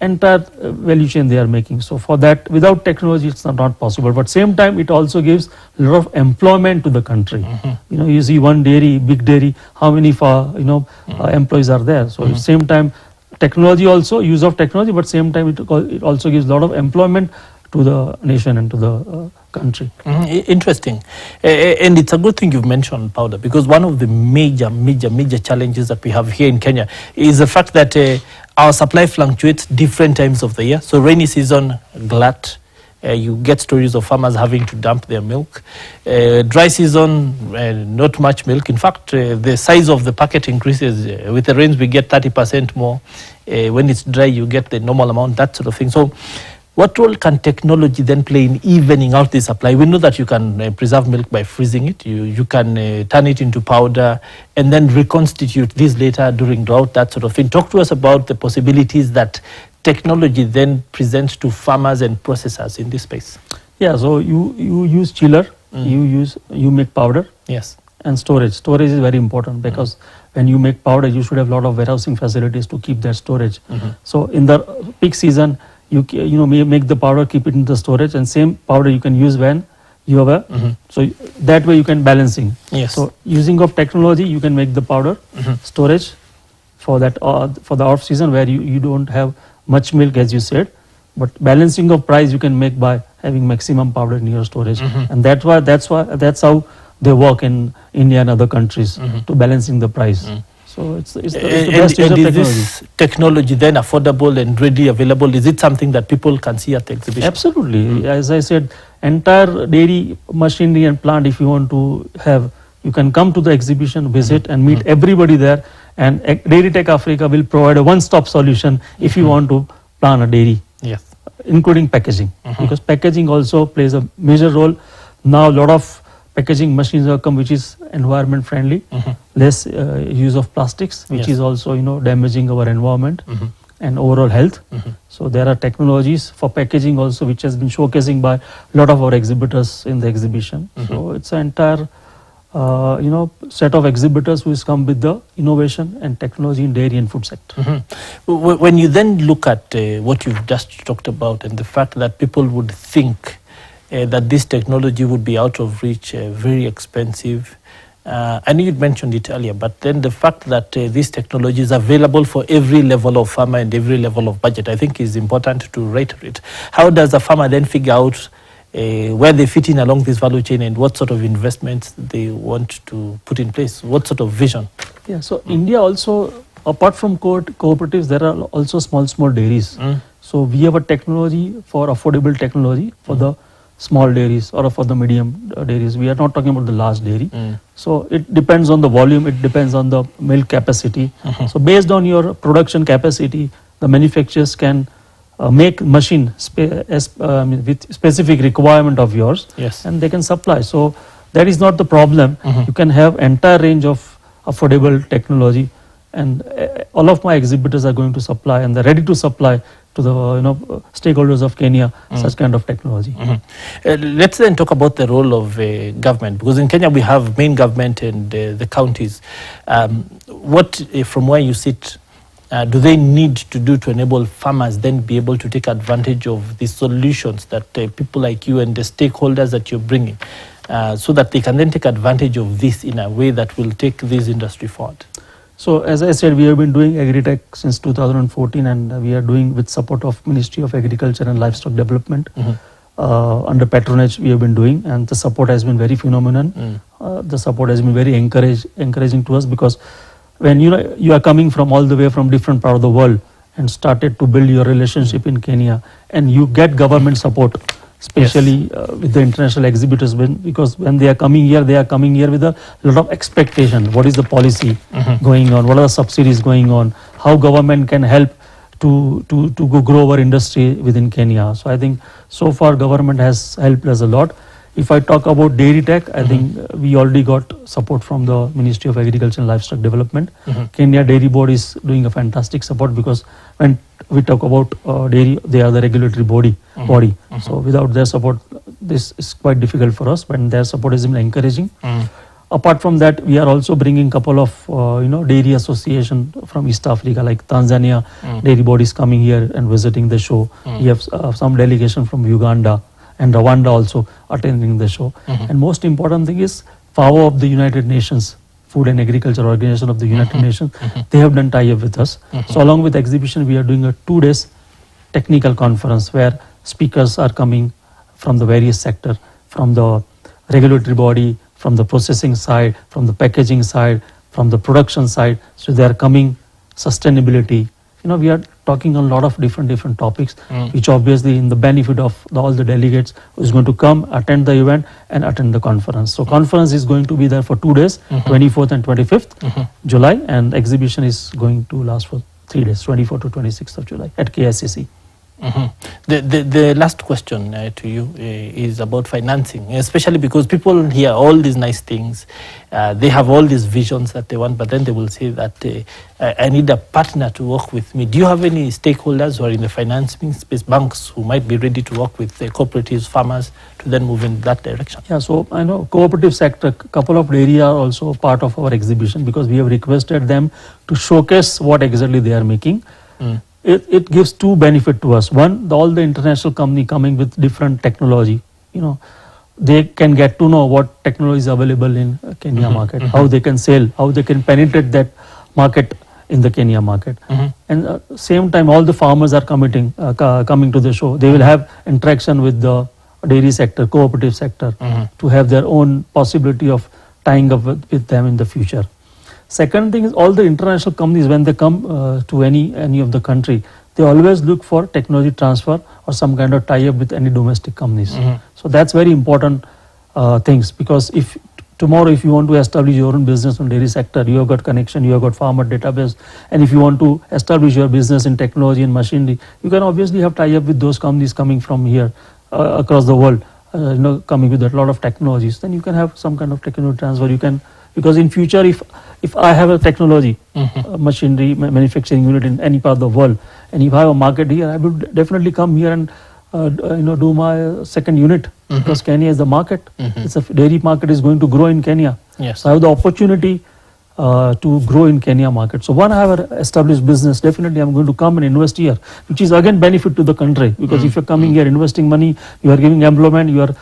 Entire value chain they are making. So for that, without technology, it's not possible. But same time, it also gives a lot of employment to the country. You know, you see one dairy, big dairy, how many employees are there. So at the same time, technology also, use of technology, but same time it also gives a lot of employment to the nation and to the country. Interesting. And it's a good thing you've mentioned powder, because one of the major challenges that we have here in Kenya is the fact that our supply fluctuates different times of the year. So rainy season, glut, you get stories of farmers having to dump their milk. Dry season, not much milk. In fact, the size of the packet increases. With the rains, we get 30% more. When it's dry, you get the normal amount, that sort of thing. So what role can technology then play in evening out the supply? We know that you can preserve milk by freezing it. You can turn it into powder and then reconstitute this later during drought, that sort of thing. Talk to us about the possibilities that technology then presents to farmers and processors in this space. Yeah, so you use chiller, you make powder. Yes. And storage. Storage is very important, because when you make powder, you should have a lot of warehousing facilities to keep that storage. So in the peak season, you make the powder, keep it in the storage, and same powder you can use when you have a so that way you can balancing. Yes. So using of technology, you can make the powder storage for that for the off season where you don't have much milk, as you said, but balancing of price you can make by having maximum powder in your storage, and that's how they work in India and other countries to balancing the price. So it's the best use of technology. Is this technology then affordable and readily available? Is it something that people can see at the exhibition? Absolutely. As I said, entire dairy machinery and plant, if you want to have, you can come to the exhibition, visit and meet everybody there, and Dairy Tech Africa will provide a one-stop solution if you want to plant a dairy. Yes. Including packaging, because packaging also plays a major role. Now a lot of packaging machines have come which is environment friendly, less use of plastics, which is also damaging our environment and overall health. So there are technologies for packaging also which has been showcasing by a lot of our exhibitors in the exhibition. So it's an entire set of exhibitors who has come with the innovation and technology in dairy and food sector. When you then look at what you've just talked about and the fact that people would think that this technology would be out of reach, very expensive. I know you'd mentioned it earlier, but then the fact that this technology is available for every level of farmer and every level of budget, I think is important to reiterate. How does a farmer then figure out where they fit in along this value chain and what sort of investments they want to put in place? What sort of vision? Yeah, so India also, apart from cooperatives, there are also small dairies. So we have a technology for affordable technology for the small dairies or for the medium dairies. We are not talking about the large dairy. So it depends on the volume, it depends on the milk capacity. So based on your production capacity, the manufacturers can make machine with specific requirement of yours, and they can supply. So that is not the problem. You can have entire range of affordable technology, and all of my exhibitors are going to supply, and they're ready to supply to the stakeholders of Kenya such kind of technology. Let's then talk about the role of government, because in Kenya we have main government and the counties. What, from where you sit, do they need to do to enable farmers then be able to take advantage of the solutions that people like you and the stakeholders that you're bringing, so that they can then take advantage of this in a way that will take this industry forward? So as I said, we have been doing agri-tech since 2014, and we are doing with support of Ministry of Agriculture and Livestock Development. Under patronage we have been doing, and the support has been very phenomenal. The support has been very encouraging to us, because when you are coming from all the way from different part of the world and started to build your relationship in Kenya, and you get government support, especially with the international exhibitors, because when they are coming here with a lot of expectation. What is the policy going on? What are the subsidies going on? How government can help to grow our industry within Kenya? So I think so far government has helped us a lot. If I talk about dairy tech, I think we already got support from the Ministry of Agriculture and Livestock Development. Kenya Dairy Board is doing a fantastic support, because when we talk about dairy, they are the regulatory body. So without their support, this is quite difficult for us. When their support is encouraging. Apart from that, we are also bringing couple of dairy association from East Africa, like Tanzania Dairy Board is coming here and visiting the show. We have some delegation from Uganda and Rwanda also attending the show. And most important thing is FAO of the United Nations, Food and Agriculture Organization of the United Nations. They have done tie-up with us. So along with exhibition, we are doing a 2 days technical conference where speakers are coming from the various sector, from the regulatory body, from the processing side, from the packaging side, from the production side. So they are coming sustainability. We are talking a lot of different topics, which obviously in the benefit of all the delegates who is going to come, attend the event and attend the conference. So conference is going to be there for 2 days, 24th and 25th July, and exhibition is going to last for 3 days, 24th to 26th of July at KICC. The last question to you is about financing, especially because people hear all these nice things, they have all these visions that they want, but then they will say that I need a partner to work with me. Do you have any stakeholders who are in the financing space, banks who might be ready to work with the cooperatives, farmers, to then move in that direction? Yeah, so I know cooperative sector, couple of dairy are also part of our exhibition, because we have requested them to showcase what exactly they are making. It gives 2 benefits to us. One, all the international company coming with different technology, they can get to know what technology is available in Kenya market, how they can sell, how they can penetrate that market in the Kenya market. And same time, all the farmers are coming to the show. They will have interaction with the dairy sector, cooperative sector, to have their own possibility of tying up with them in the future. Second thing is, all the international companies, when they come to any of the country, they always look for technology transfer or some kind of tie-up with any domestic companies. So that's very important things, because if tomorrow if you want to establish your own business in dairy sector, you have got connection, you have got farmer database, and if you want to establish your business in technology and machinery, you can obviously have tie-up with those companies coming from here across the world, coming with a lot of technologies. Then you can have some kind of technology transfer. You can, because in future, if I have a technology, machinery, manufacturing unit in any part of the world, and if I have a market here, I will definitely come here and do my second unit, because Kenya is the market. It's a dairy market is going to grow in Kenya. Yes. So I have the opportunity to grow in Kenya market. So when I have an established business, definitely I'm going to come and invest here, which is again benefit to the country, because if you're coming here investing money, you are giving employment, you are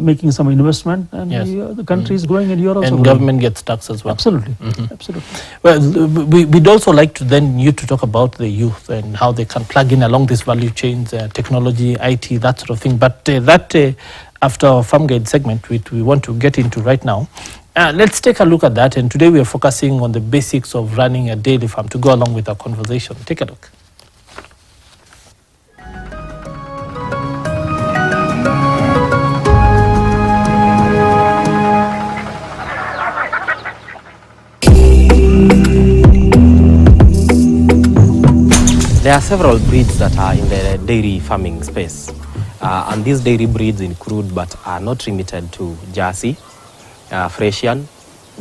making some investment, and the country is growing, and you are also growing. Government gets tax as well. Absolutely, absolutely. Well, we'd also like to then you to talk about the youth and how they can plug in along these value chains, technology, IT, that sort of thing. But after our Farm Guide segment, which we want to get into right now, let's take a look at that. And today we are focusing on the basics of running a dairy farm to go along with our conversation. Take a look. There are several breeds that are in the dairy farming space, and these dairy breeds include, but are not limited to, Jersey, Fresian,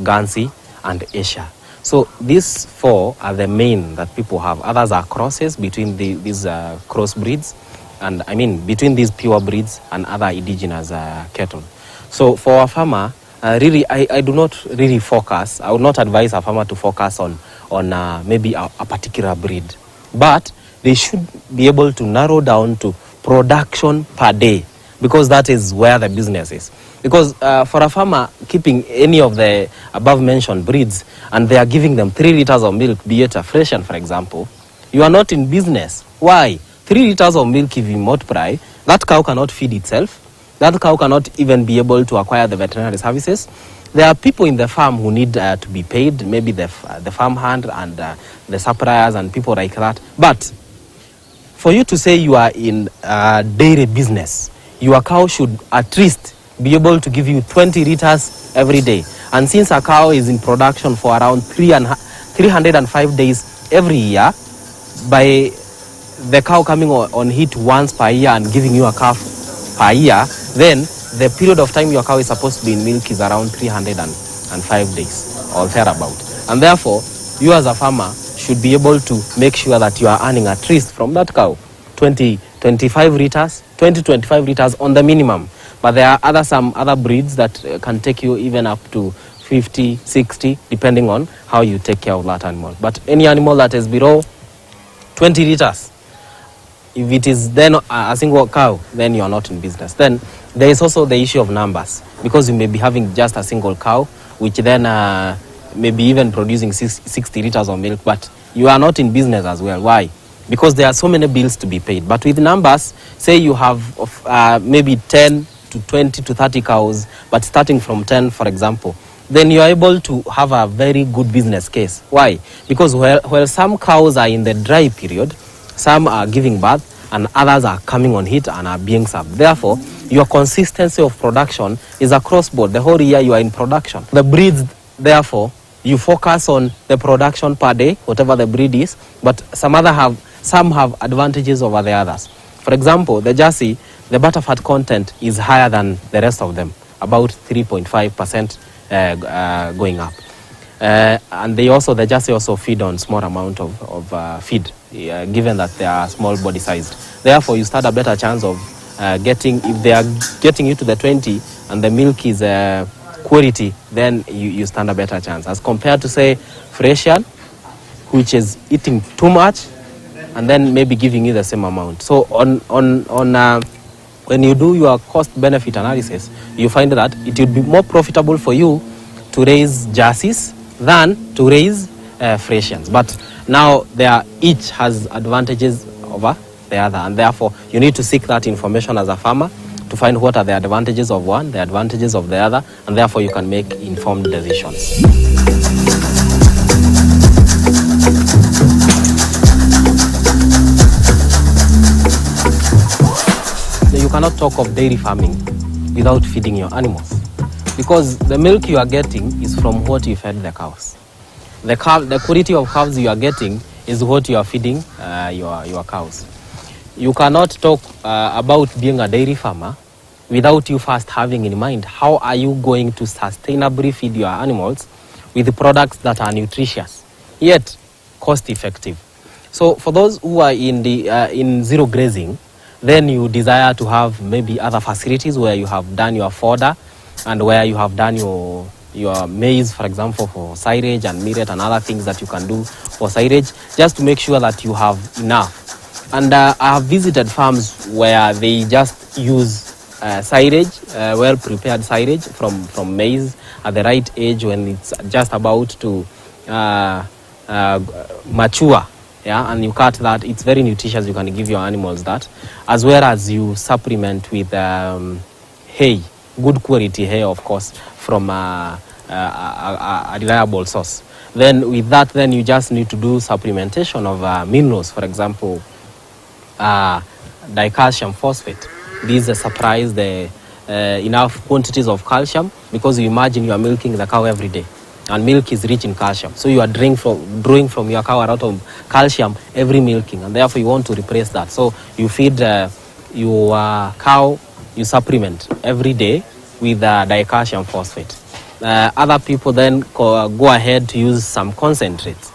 Guernsey, and Asia. So these 4 are the main that people have. Others are crosses between these cross breeds, and I mean between these pure breeds and other indigenous cattle. So for a farmer, really, I do not really focus. I would not advise a farmer to focus on on maybe a particular breed. But they should be able to narrow down to production per day, because that is where the business is. Because for a farmer keeping any of the above mentioned breeds and they are giving them 3 liters of milk, be it a Frisian for example, you are not in business. Why? 3 liters of milk, if you multiply, that cow cannot feed itself. That cow cannot even be able to acquire the veterinary services. There are people in the farm who need to be paid, maybe the farm hand and the suppliers and people like that. But for you to say you are in dairy business, your cow should at least be able to give you 20 liters every day. And since a cow is in production for around 305 days every year, by the cow coming on heat once per year and giving you a calf per year, then the period of time your cow is supposed to be in milk is around 305 days or thereabout. And therefore, you as a farmer should be able to make sure that you are earning at least from that cow 20-25 liters on the minimum. But there are some other breeds that can take you even up to 50, 60, depending on how you take care of that animal. But any animal that is below 20 liters, if it is then a single cow, then you are not in business. Then there is also the issue of numbers, because you may be having just a single cow, which then maybe even producing 60 liters of milk, but you are not in business as well. Why? Because there are so many bills to be paid. But with numbers, say you have maybe 10 to 20 to 30 cows, but starting from 10, for example, then you are able to have a very good business case. Why? Because while some cows are in the dry period, some are giving birth, and others are coming on heat and are being served. Therefore, your consistency of production is across board. The whole year you are in production. The breeds, therefore, you focus on the production per day, whatever the breed is, but some have advantages over the others. For example, the Jersey, the butterfat content is higher than the rest of them, about 3.5% going up. And the Jersey also feed on small amount of feed, given that they are small body sized. Therefore, you stand a better chance of if they are getting you to the 20 and the milk is quality, then you stand a better chance. As compared to, say, Frisian, which is eating too much and then maybe giving you the same amount. So when you do your cost-benefit analysis, you find that it would be more profitable for you to raise Jerseys than to raise Frisians. But now each has advantages over the other, and therefore you need to seek that information as a farmer to find what are the advantages of one, the advantages of the other, and therefore you can make informed decisions. You cannot talk of dairy farming without feeding your animals, because the milk you are getting is from what you fed the cows. The quality of calves you are getting is what you are feeding your cows. You cannot talk about being a dairy farmer without you first having in mind how are you going to sustainably feed your animals with products that are nutritious yet cost effective. So for those who are in zero grazing, then you desire to have maybe other facilities where you have done your fodder and where you have done your maize, for example, for silage and millet and other things that you can do for silage, just to make sure that you have enough. And I have visited farms where they just use silage, well-prepared silage from maize at the right age when it's just about to mature. Yeah, and you cut that. It's very nutritious. You can give your animals that, as well as you supplement with hay, good quality hay, of course, from a reliable source. Then with that, then you just need to do supplementation of minerals, for example, dicalcium phosphate. These supplies the enough quantities of calcium, because you imagine you are milking the cow every day. And milk is rich in calcium. So you are drawing from your cow a lot of calcium every milking, and therefore you want to replace that. So you feed your cow, you supplement every day with dicalcium phosphate. Other people then go ahead to use some concentrates.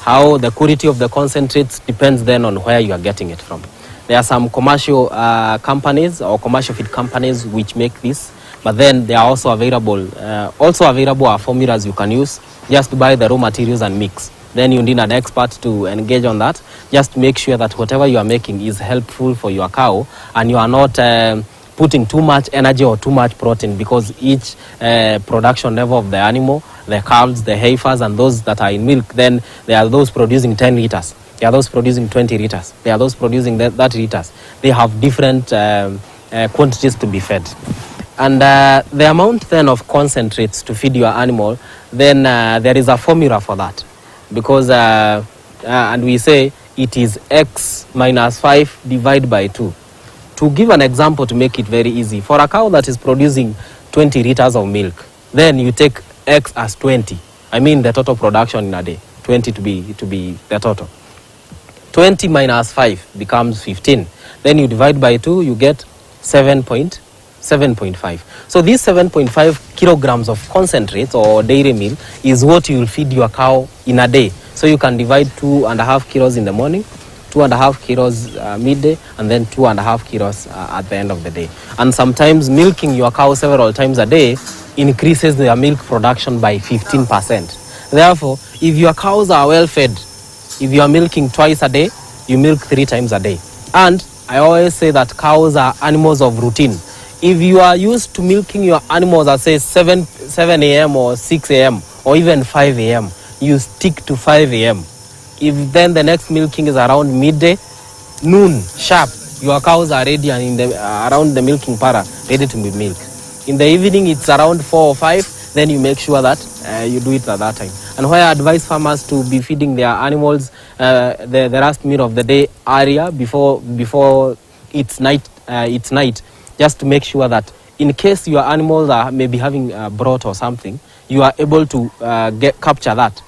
How the quality of the concentrates depends then on where you are getting it from. There are some commercial companies or commercial feed companies which make this. But then they are also available. Are formulas you can use just to buy the raw materials and mix. then you need an expert to engage on that. Just make sure that whatever you are making is helpful for your cow, and you are not putting too much energy or too much protein, because each production level of the animal, the calves, the heifers, and those that are in milk, then there are those producing 10 liters, there are those producing 20 liters, there are those producing 30 liters. They have different quantities to be fed. And the amount then of concentrates to feed your animal, then there is a formula for that, because and we say it is x minus 5 divided by 2. To give an example to make it very easy, for a cow that is producing 20 liters of milk, then you take x as 20. I mean the total production in a day, 20 to be the total. 20 minus 5 becomes 15. Then you divide by 2, you get 7.5. So these 7.5 kilograms of concentrates or dairy meal is what you will feed your cow in a day. So you can divide 2.5 kilos in the morning, 2.5 kilos midday, and then 2.5 kilos at the end of the day. And sometimes milking your cow several times a day increases their milk production by 15%. Therefore, if your cows are well fed, if you are milking twice a day, you milk 3 times a day. And I always say that cows are animals of routine. If you are used to milking your animals at say 7 a.m. or 6 a.m. or even 5 a.m., you stick to 5 a.m. If then the next milking is around midday, noon, sharp, your cows are ready and in the, around the milking para, ready to be milked. In the evening, it's around 4 or 5, then you make sure that you do it at that time. And where I advise farmers to be feeding their animals the last meal of the day area before it's night, just to make sure that in case your animals are maybe having brought or something, you are able to capture that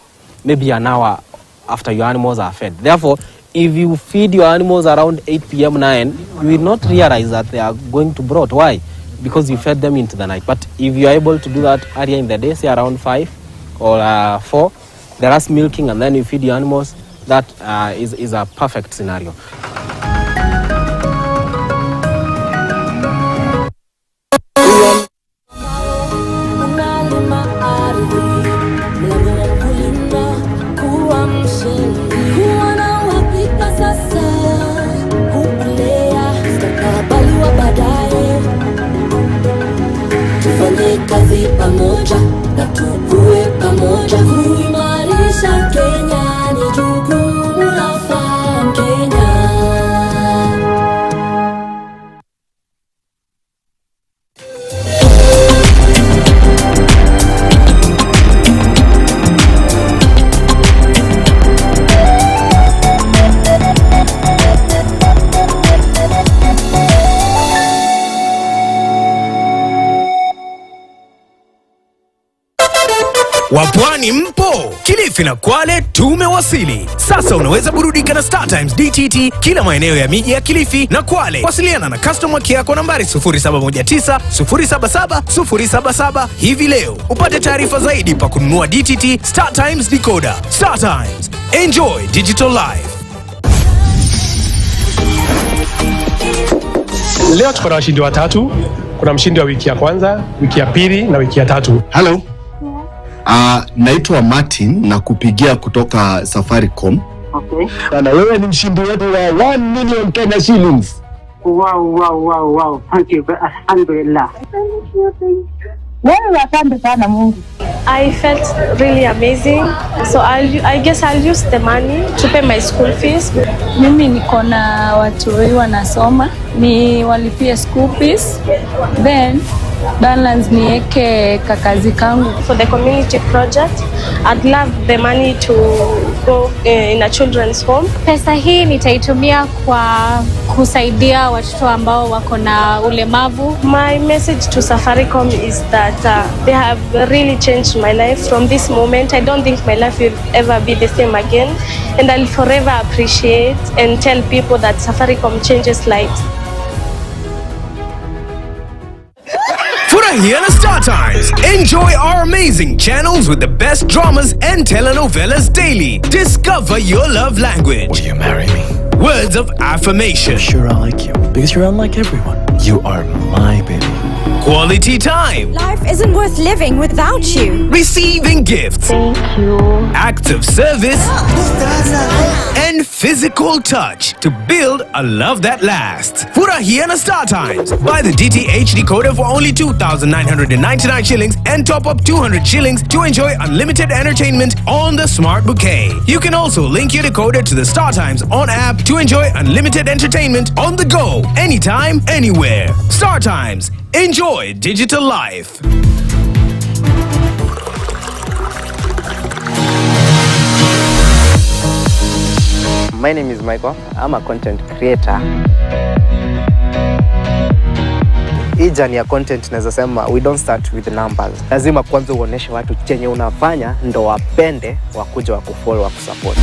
maybe an hour after your animals are fed. Therefore, if you feed your animals around 8 p.m. 9, you will not realize that they are going to brought. Why? Because you fed them into the night. But if you are able to do that earlier in the day, say around 5 or 4, the last milking, and then you feed your animals, that is a perfect scenario. Kazi pamoja na tukue pamoja, kuimarisha Kenya ni jukumu la Farm Kenya. Wapwani mpo? Kilifi na Kwale tumewasili. Sasa unaweza burudika na Star Times DTT kila maeneo ya miji ya Kilifi na Kwale. Wasiliana na customer care kwa nambari 0719 077 077 hivi leo. Upate taarifa zaidi pa kununua DTT Star Times Decoder. Star Times. Enjoy digital life. Leo tuko na washindi watatu. Kuna mshindi wa wiki ya kwanza, wiki ya pili na wiki ya tatu. Hello. Naitwa Martin na kupigia kutoka Safaricom. Okay. Na wewe ni mshindi wetu wa 1 million Kenya shillings. Wow. Thank you. Alhamdulillah. Wewe asante sana Mungu. I felt really amazing. So I guess I'll use the money to pay my school fees. Mimi niko na watu wanasoma, ni walipie school fees. Then balance nieke kakazi kangu for the community project. I'd love the money to go in a children's home. Pesa hii nitaitumia kwa kusaidia watoto ambao wako na ulemavu. My message to Safaricom is that they have really changed my life. From this moment, I don't think my life will ever be the same again. And I'll forever appreciate and tell people that Safaricom changes lives. Furahia na Star Times. Enjoy our amazing channels with the best dramas and telenovelas daily. Discover your love language. Will you marry me? Words of affirmation. Sure, I like you. Because you're unlike everyone. You are my baby. Quality time. Life isn't worth living without you. Receiving gifts. Thank you. Acts of service. And physical touch to build a love that lasts. Furahia na Star Times. Buy the DTH decoder for only 2,999 shillings and top up 200 shillings to enjoy unlimited entertainment on the Smart Bouquet. You can also link your decoder to the Star Times on app to enjoy unlimited entertainment on the go, anytime, anywhere. Star Times. Enjoy digital life. My name is Michael. I'm a content creator. Hii journey ya content naweza sema we don't start with numbers. Lazima kwanza uoneshe watu chenye unafanya ndo wapende, wakuja wakufollow, wakusupport.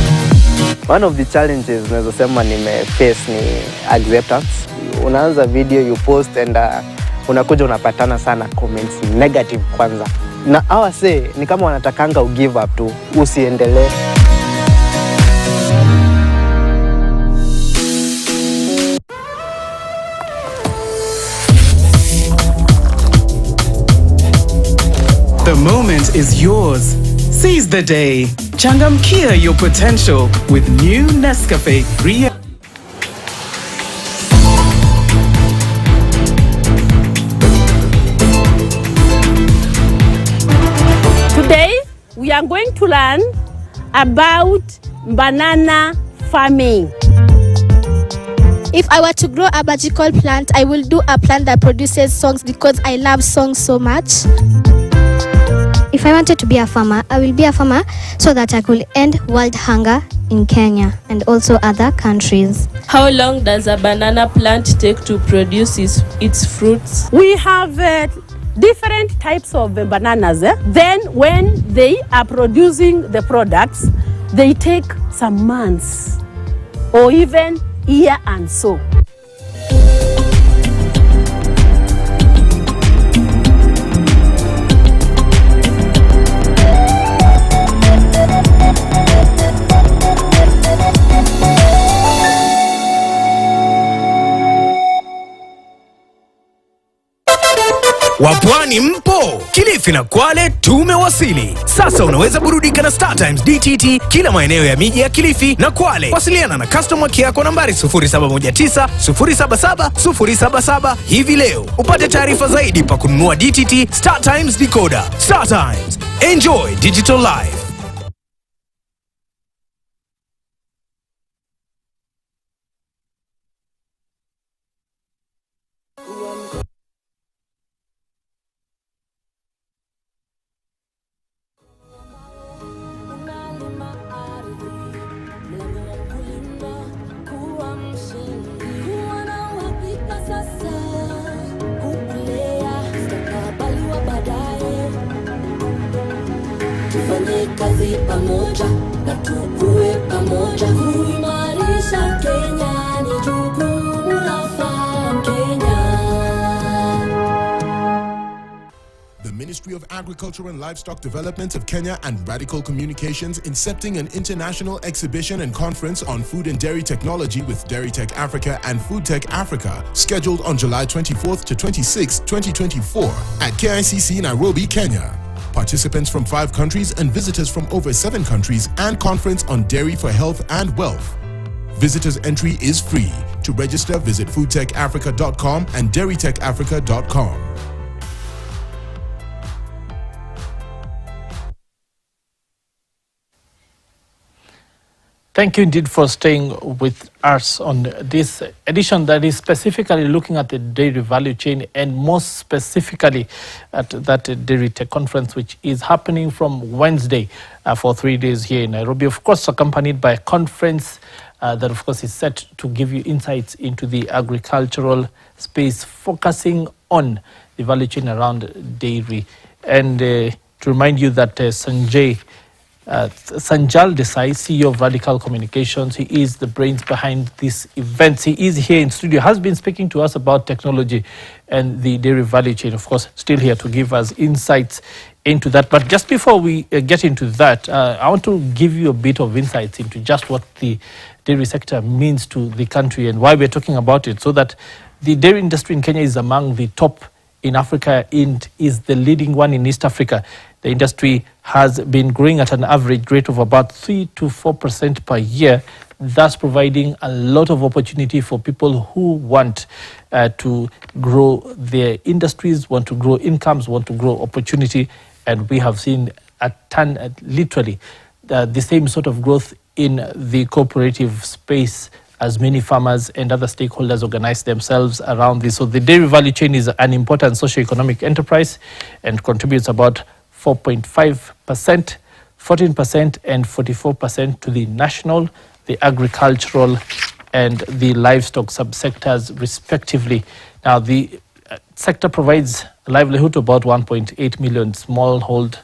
One of the challenges naweza sema nimeface ni acceptance. Unaanza video, you post and unakuja unapatana sana comments negative kwanza. Na hawa ni kama wanatakanga u give up tu, usiendelee. The moment is yours. Seize the day. Changamkia your potential with new Nescafe Rio. Today, we are going to learn about banana farming. If I were to grow a magical plant, I will do a plant that produces songs because I love songs so much. If I wanted to be a farmer, I will be a farmer so that I could end world hunger in Kenya and also other countries. How long does a banana plant take to produce its fruits? We have different types of bananas. Then when they are producing the products, they take some months or even year and so. Wapwani mpo, Kilifi na Kwale tumewasili. Sasa unaweza burudika na Star Times DTT kila maeneo ya miji ya Kilifi na Kwale. Wasiliana na customer care kwa nambari 0719 077 077 hivi leo. Upate taarifa zaidi pa kununua DTT Star Times decoder. Star Times. Enjoy digital life. Tufanye kazi pamoja na tukue pamoja, kuimarisha Kenya ni jukumu la Farm Kenya. The Ministry of Agriculture and Livestock Development of Kenya and Radical Communications incepting an international exhibition and conference on food and dairy technology with Dairy Tech Africa and Food Tech Africa, scheduled on July 24th to 26th, 2024 at KICC, Nairobi, Kenya. Participants from 5 countries and visitors from over 7 countries, and conference on dairy for health and wealth. Visitors entry is free. To register, visit foodtechafrica.com and dairytechafrica.com. Thank you indeed for staying with us on this edition that is specifically looking at the dairy value chain, and most specifically at that Dairy Tech Conference, which is happening from Wednesday for 3 days here in Nairobi. Of course, accompanied by a conference that, of course, is set to give you insights into the agricultural space, focusing on the value chain around dairy. And to remind you that Sanjal Desai, CEO of Radical Communications, he is the brains behind this event. He is here in studio, has been speaking to us about technology and the dairy value chain. Of course, still here to give us insights into that. But just before we get into that, I want to give you a bit of insights into just what the dairy sector means to the country and why we're talking about it, so that the dairy industry in Kenya is among the top in Africa and is the leading one in East Africa. The industry has been growing at an average rate of about 3 to 4% per year, thus providing a lot of opportunity for people who want to grow their industries, want to grow incomes, want to grow opportunity. And we have seen literally the same sort of growth in the cooperative space as many farmers and other stakeholders organize themselves around this. So the dairy value chain is an important socio-economic enterprise and contributes about 4.5%, 14% and 44% to the national, the agricultural and the livestock subsectors respectively. Now the sector provides livelihood to about 1.8 million smallholder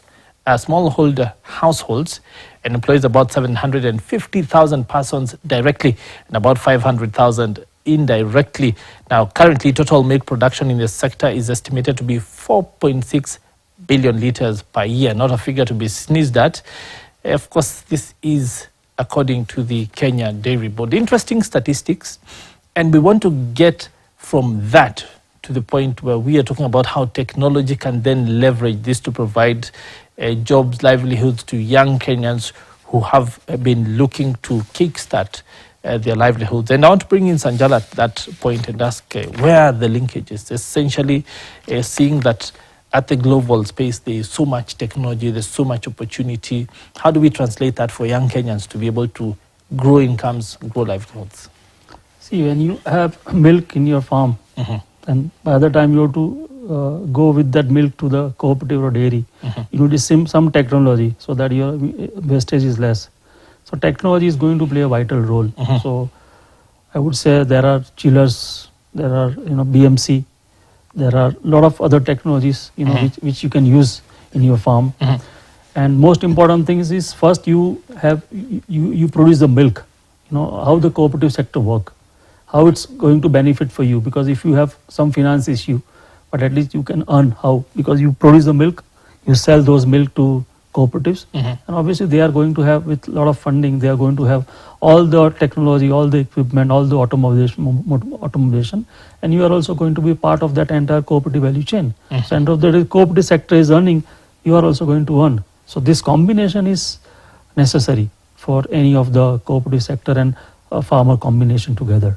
households and employs about 750,000 persons directly and about 500,000 indirectly. Now, currently, total milk production in the sector is estimated to be 4.6 billion litres per year, not a figure to be sneezed at. Of course, this is according to the Kenya Dairy Board. Interesting statistics, and we want to get from that to the point where we are talking about how technology can then leverage this to provide jobs, livelihoods to young Kenyans who have been looking to kickstart their livelihoods. And I want to bring in Sanjala at that point and ask where are the linkages? Essentially seeing that at the global space there is so much technology, there's so much opportunity. How do we translate that for young Kenyans to be able to grow incomes, grow livelihoods? See, when you have milk in your farm, and by the time you have to go with that milk to the cooperative or dairy, you need some technology so that your wastage is less. So technology is going to play a vital role. So I would say there are chillers, there are BMC, there are a lot of other technologies which you can use in your farm. And most important thing is first you produce the milk. How the cooperative sector work, how it's going to benefit for you, because if you have some finance issue, but at least you can earn how, because you produce the milk, you sell those milk to cooperatives, and obviously they are going to have, with a lot of funding, they are going to have all the technology, all the equipment, all the automation, and you are also going to be part of that entire cooperative value chain. So end of the cooperative sector is earning, you are also going to earn. So this combination is necessary for any of the cooperative sector and farmer combination together.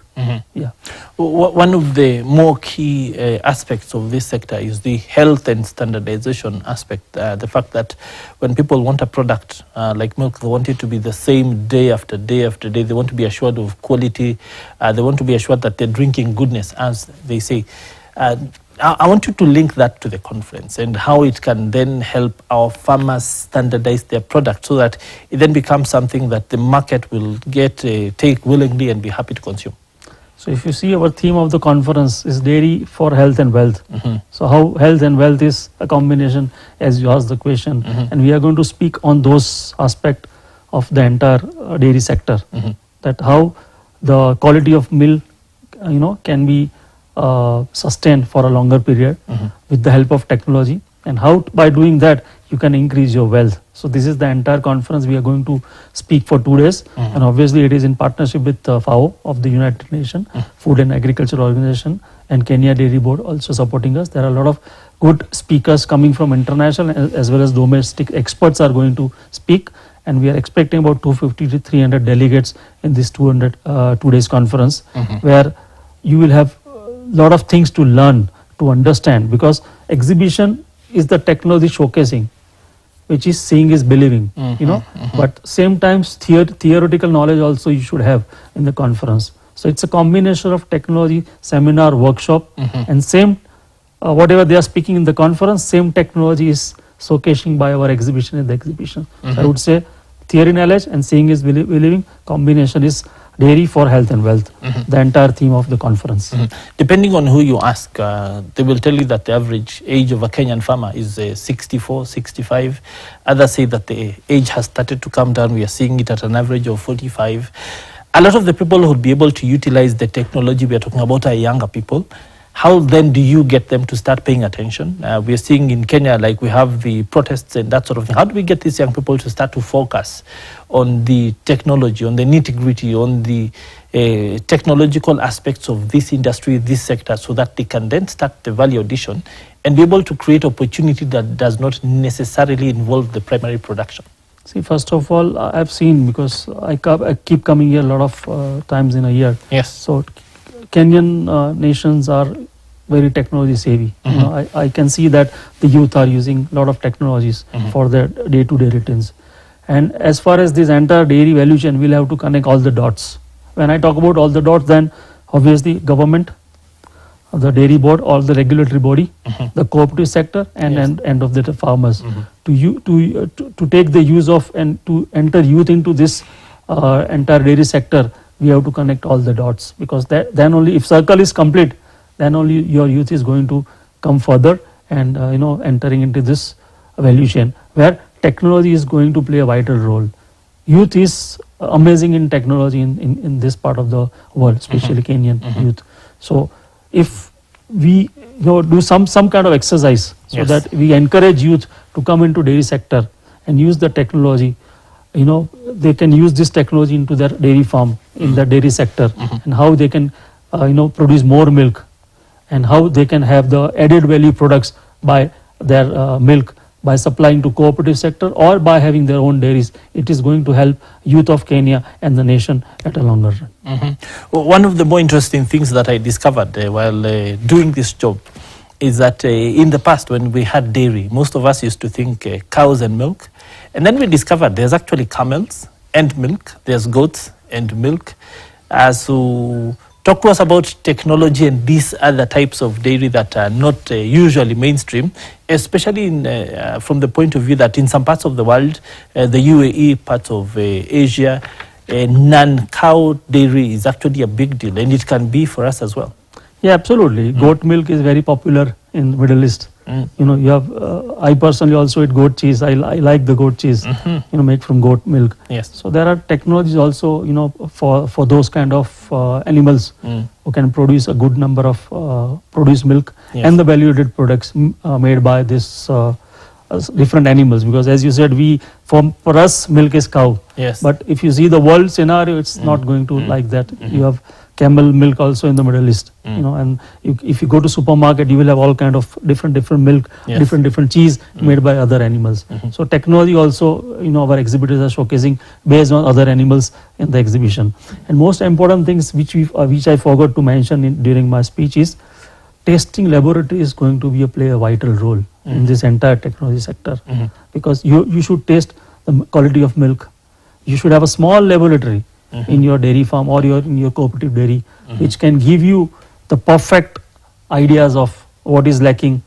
Yeah. One of the more key aspects of this sector is the health and standardization aspect. The fact that when people want a product like milk, they want it to be the same day after day after day. They want to be assured of quality. They want to be assured that they're drinking goodness, as they say. I want you to link that to the conference and how it can then help our farmers standardize their product so that it then becomes something that the market will take willingly and be happy to consume. So if you see, our theme of the conference is dairy for health and wealth. So how health and wealth is a combination, as you asked the question, and we are going to speak on those aspects of the entire dairy sector, that how the quality of milk can be sustained for a longer period with the help of technology, and how by doing that you can increase your wealth. So this is the entire conference we are going to speak for 2 days, and obviously it is in partnership with FAO of the United Nations Food and Agriculture Organization, and Kenya Dairy Board also supporting us. There are a lot of good speakers coming from international as well as domestic experts are going to speak, and we are expecting about 250 to 300 delegates in this 2 days conference, where you will have lot of things to learn, to understand, because exhibition is the technology showcasing, which is seeing is believing, but same times theoretical knowledge also you should have in the conference. So it's a combination of technology, seminar, workshop, and same whatever they are speaking in the conference, same technology is showcasing by our exhibition in the exhibition. So I would say theory knowledge and seeing is believing combination is dairy for health and wealth, the entire theme of the conference. Depending on who you ask, they will tell you that the average age of a Kenyan farmer is 64, 65. Others say that the age has started to come down. We are seeing it at an average of 45. A lot of the people who would be able to utilize the technology we are talking about are younger people. how then do you get them to start paying attention? We are seeing in Kenya, like we have the protests and that sort of thing. How do we get these young people to start to focus on the technology, on the nitty-gritty, on the technological aspects of this industry, this sector, so that they can then start the value addition and be able to create opportunity that does not necessarily involve the primary production? See, first of all, I've seen, because I keep coming here a lot of times in a year. Yes. So Kenyan nations are very technology savvy. You know, I can see that the youth are using a lot of technologies for their day-to-day routines. And as far as this entire dairy value chain, we'll have to connect all the dots. When I talk about all the dots, then obviously government, the dairy board, all the regulatory body, the cooperative sector, and end of the farmers. To take the use of and to enter youth into this entire dairy sector, we have to connect all the dots, because then only, if circle is complete, then only your youth is going to come further and entering into this value chain where technology is going to play a vital role. Youth is amazing in technology in this part of the world, especially Kenyan youth. So if we do some kind of exercise so that we encourage youth to come into dairy sector and use the technology, they can use this technology into their dairy farm, in the dairy sector, and how they can produce more milk, and how they can have the added value products by their milk, by supplying to cooperative sector or by having their own dairies. It is going to help youth of Kenya and the nation at a longer run. Well, one of the more interesting things that I discovered while doing this job is that in the past, when we had dairy, most of us used to think cows and milk. And then we discovered there's actually camels and milk, there's goats and milk. So talk to us about technology and these other types of dairy that are not usually mainstream, especially from the point of view that in some parts of the world, the UAE, parts of Asia, non-cow dairy is actually a big deal, and it can be for us as well. Yeah, absolutely. Goat milk is very popular in Middle East. You have. I personally also eat goat cheese. I like the goat cheese. Made from goat milk. Yes. So there are technologies also. For those kind of animals who can produce a good number of produce milk and the value-added products made by this different animals. Because as you said, for us milk is cow. Yes. But if you see the world scenario, it's not going to like that. You have camel milk also in the Middle East, and if you go to supermarket, you will have all kind of different milk, different cheese made by other animals. So technology also, our exhibitors are showcasing based on other animals in the exhibition. And most important things which I forgot to mention during my speech is testing laboratory is going to play a vital role in this entire technology sector, because you should test the quality of milk. You should have a small laboratory in your dairy farm or in your cooperative dairy, which can give you the perfect ideas of what is lacking.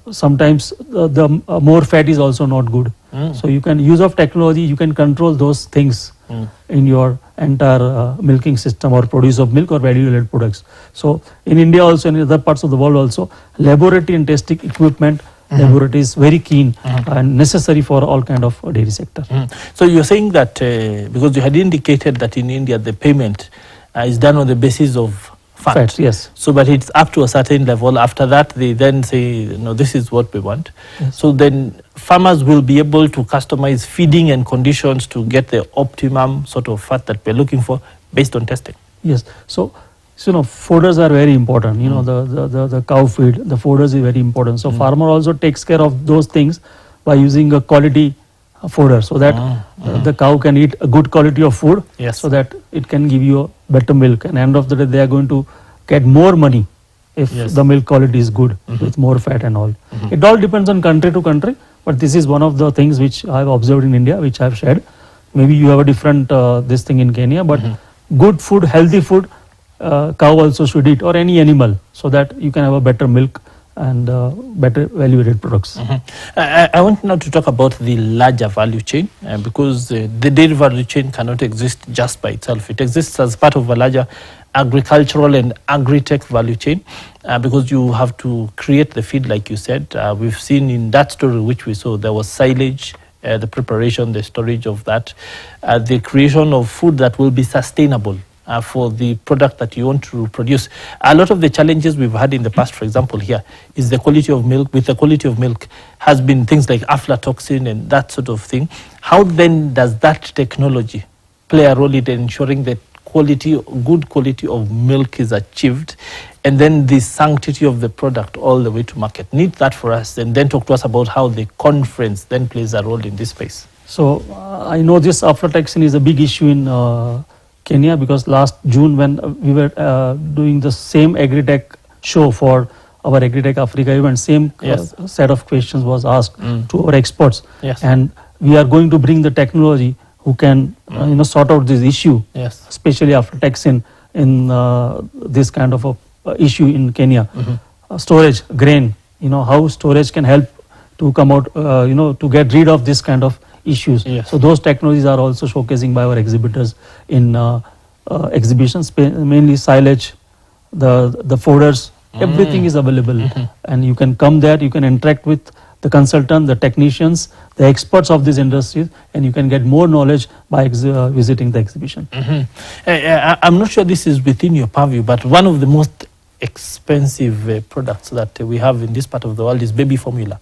Sometimes the more fat is also not good. So you can use of technology, you can control those things in your entire milking system or produce of milk or value-added products. So in India also and in other parts of the world also, laboratory and testing equipment, laboratory is very keen and necessary for all kind of dairy sector. So you're saying that because you had indicated that in India the payment is done on the basis of fat. Yes. So but it's up to a certain level. After that they then say, no, this is what we want. Yes. So then farmers will be able to customize feeding and conditions to get the optimum sort of fat that we're looking for based on testing. Yes. So fodders are very important. The cow feed, the fodders is very important. So farmer also takes care of those things by using a quality fodder, so that the cow can eat a good quality of food, so that it can give you a better milk. And end of the day, they are going to get more money if the milk quality is good with more fat and all. It all depends on country to country, but this is one of the things which I have observed in India, which I have shared. Maybe you have a different this thing in Kenya, but good food, healthy food, cow also should eat, or any animal, so that you can have a better milk and better value-added products. I want now to talk about the larger value chain, because the dairy value chain cannot exist just by itself. It exists as part of a larger agricultural and agri-tech value chain, because you have to create the feed, like you said. We've seen in that story which we saw, there was silage, the preparation, the storage of that, the creation of food that will be sustainable for the product that you want to produce. A lot of the challenges we've had in the past, for example, here, is the quality of milk. With the quality of milk has been things like aflatoxin and that sort of thing. How then does that technology play a role in ensuring that good quality of milk is achieved, and then the sanctity of the product all the way to market? Need that for us, and then talk to us about how the conference then plays a role in this space. So I know this aflatoxin is a big issue in Kenya, because last June when we were doing the same Agritech show for our Agritech Africa event, same set of questions was asked to our experts, and we are going to bring the technology who can sort out this issue, especially aflatoxin in this kind of a issue in Kenya. Storage, grain, how storage can help to come out, to get rid of this kind of issues. So those technologies are also showcasing by our exhibitors in exhibitions, mainly silage, the fodders, everything is available, and you can come there, you can interact with the consultant, the technicians, the experts of these industries, and you can get more knowledge by visiting the exhibition. I'm not sure this is within your purview, but one of the most expensive products that we have in this part of the world is baby formula.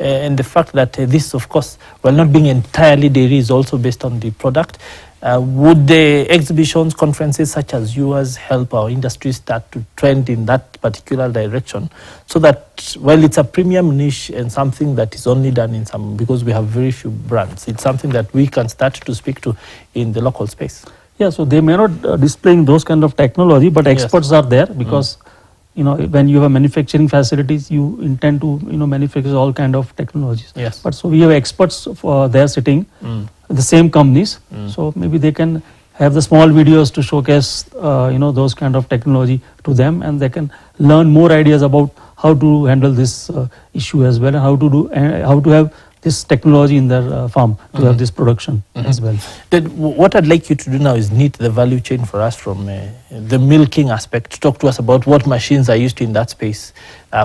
And the fact that this, of course, while not being entirely dairy, is also based on the product. Would the exhibitions, conferences such as yours help our industry start to trend in that particular direction, so that while it's a premium niche and something that is only done in some, because we have very few brands, it's something that we can start to speak to in the local space? Yeah, so they may not displaying those kind of technology, but experts are there, because when you have manufacturing facilities, you intend to manufacture all kind of technologies. But so we have experts there sitting, the same companies. So maybe they can have the small videos to showcase those kind of technology to them, and they can learn more ideas about how to handle this issue as well, and how to have this technology in their farm to have this production as well. Then what I'd like you to do now is knit the value chain for us from the milking aspect. Talk to us about what machines are used in that space.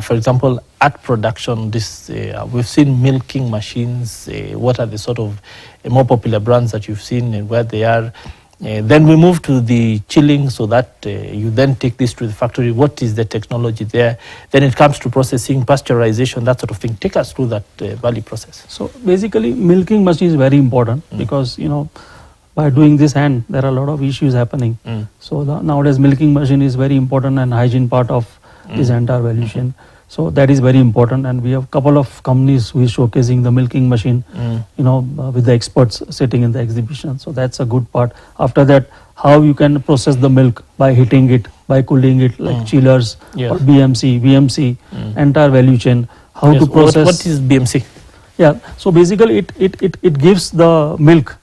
For example, at production, we've seen milking machines. What are the sort of more popular brands that you've seen and where they are? Then we move to the chilling, so that you then take this to the factory. What is the technology there? Then it comes to processing, pasteurization, that sort of thing. Take us through that value process. So basically, milking machine is very important, because by doing this hand, there are a lot of issues happening. So nowadays, milking machine is very important and hygiene part of this entire value chain. So that is very important, and we have a couple of companies who is showcasing the milking machine, with the experts sitting in the exhibition. So that's a good part. After that, how you can process the milk by heating it, by cooling it, like chillers or BMC, VMC, entire value chain. How to process. What is BMC? Yeah, so basically it gives the milk.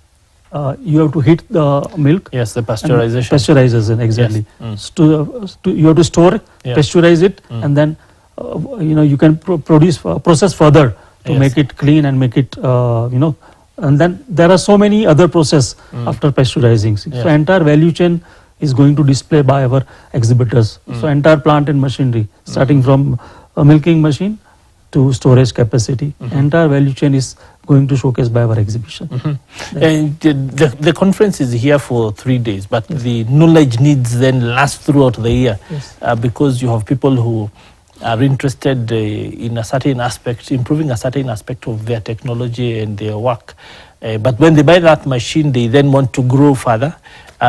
You have to heat the milk. Yes, the pasteurization. Pasteurization, exactly. You have to store, pasteurize it, and then you can process further to make it clean and make it and then there are so many other process after pasteurizing. So entire value chain is going to display by our exhibitors. So entire plant and machinery, starting from a milking machine to storage capacity, entire value chain is going to showcase by our exhibition. And the conference is here for 3 days, but the knowledge needs then last throughout the year, because you have people who are interested in a certain aspect, improving a certain aspect of their technology and their work. But when they buy that machine, they then want to grow further.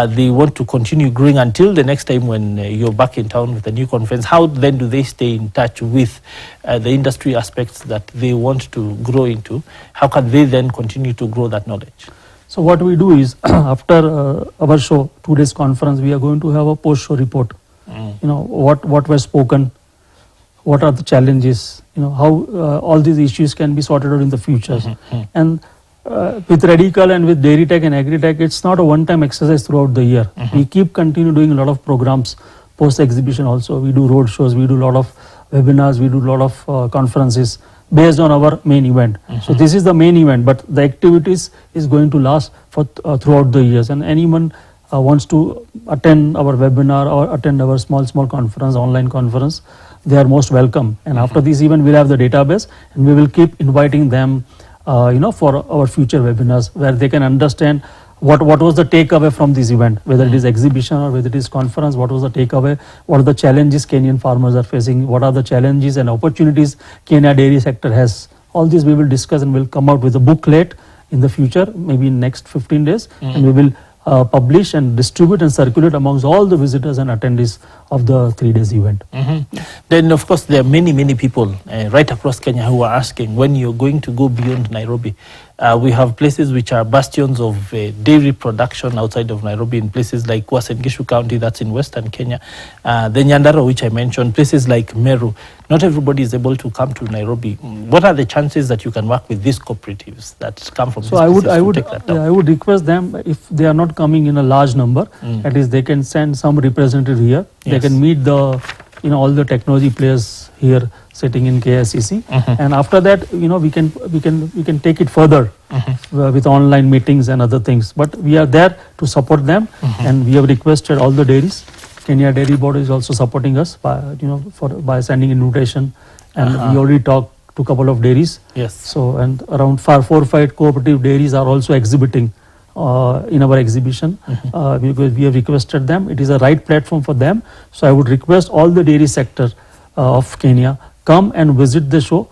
They want to continue growing until the next time when you're back in town with a new conference. How then do they stay in touch with the industry aspects that they want to grow into? How can they then continue to grow that knowledge? So what we do is, after our show, 2 days conference, we are going to have a post-show report. What was spoken, what are the challenges, how all these issues can be sorted out in the future. And with Radical and with Dairy Tech and Agri-Tech, it's not a one-time exercise throughout the year. We keep continue doing a lot of programs post-exhibition also. We do road shows, we do a lot of webinars, we do a lot of conferences based on our main event. So this is the main event, but the activities is going to last for throughout the years. And anyone wants to attend our webinar or attend our small conference, online conference, they are most welcome. And after this event, we'll have the database, and we will keep inviting them for our future webinars, where they can understand what was the takeaway from this event, whether it is exhibition or whether it is conference, what was the takeaway, what are the challenges Kenyan farmers are facing, what are the challenges and opportunities Kenya dairy sector has. All this we will discuss and we'll come out with a booklet in the future, maybe in next 15 days, and we will publish and distribute and circulate amongst all the visitors and attendees of the 3 days event. Then of course there are many people right across Kenya who are asking when you're going to go beyond Nairobi. We have places which are bastions of dairy production outside of Nairobi, in places like Uasin Gishu County, that's in western Kenya. The Nyandarua, which I mentioned, places like Meru. Not everybody is able to come to Nairobi. What are the chances that you can work with these cooperatives that come from these places to take that down? I would request them, if they are not coming in a large number, at least they can send some representative here. They can meet the all the technology players here sitting in KICC, and after that we can take it further with online meetings and other things. But we are there to support them, and we have requested all the dairies. Kenya Dairy Board is also supporting us by sending invitation, and we already talked to a couple of dairies. Yes. So and around 4 or 5 cooperative dairies are also exhibiting in our exhibition, because we have requested them. It is a right platform for them. So I would request all the dairy sector of Kenya, come and visit the show.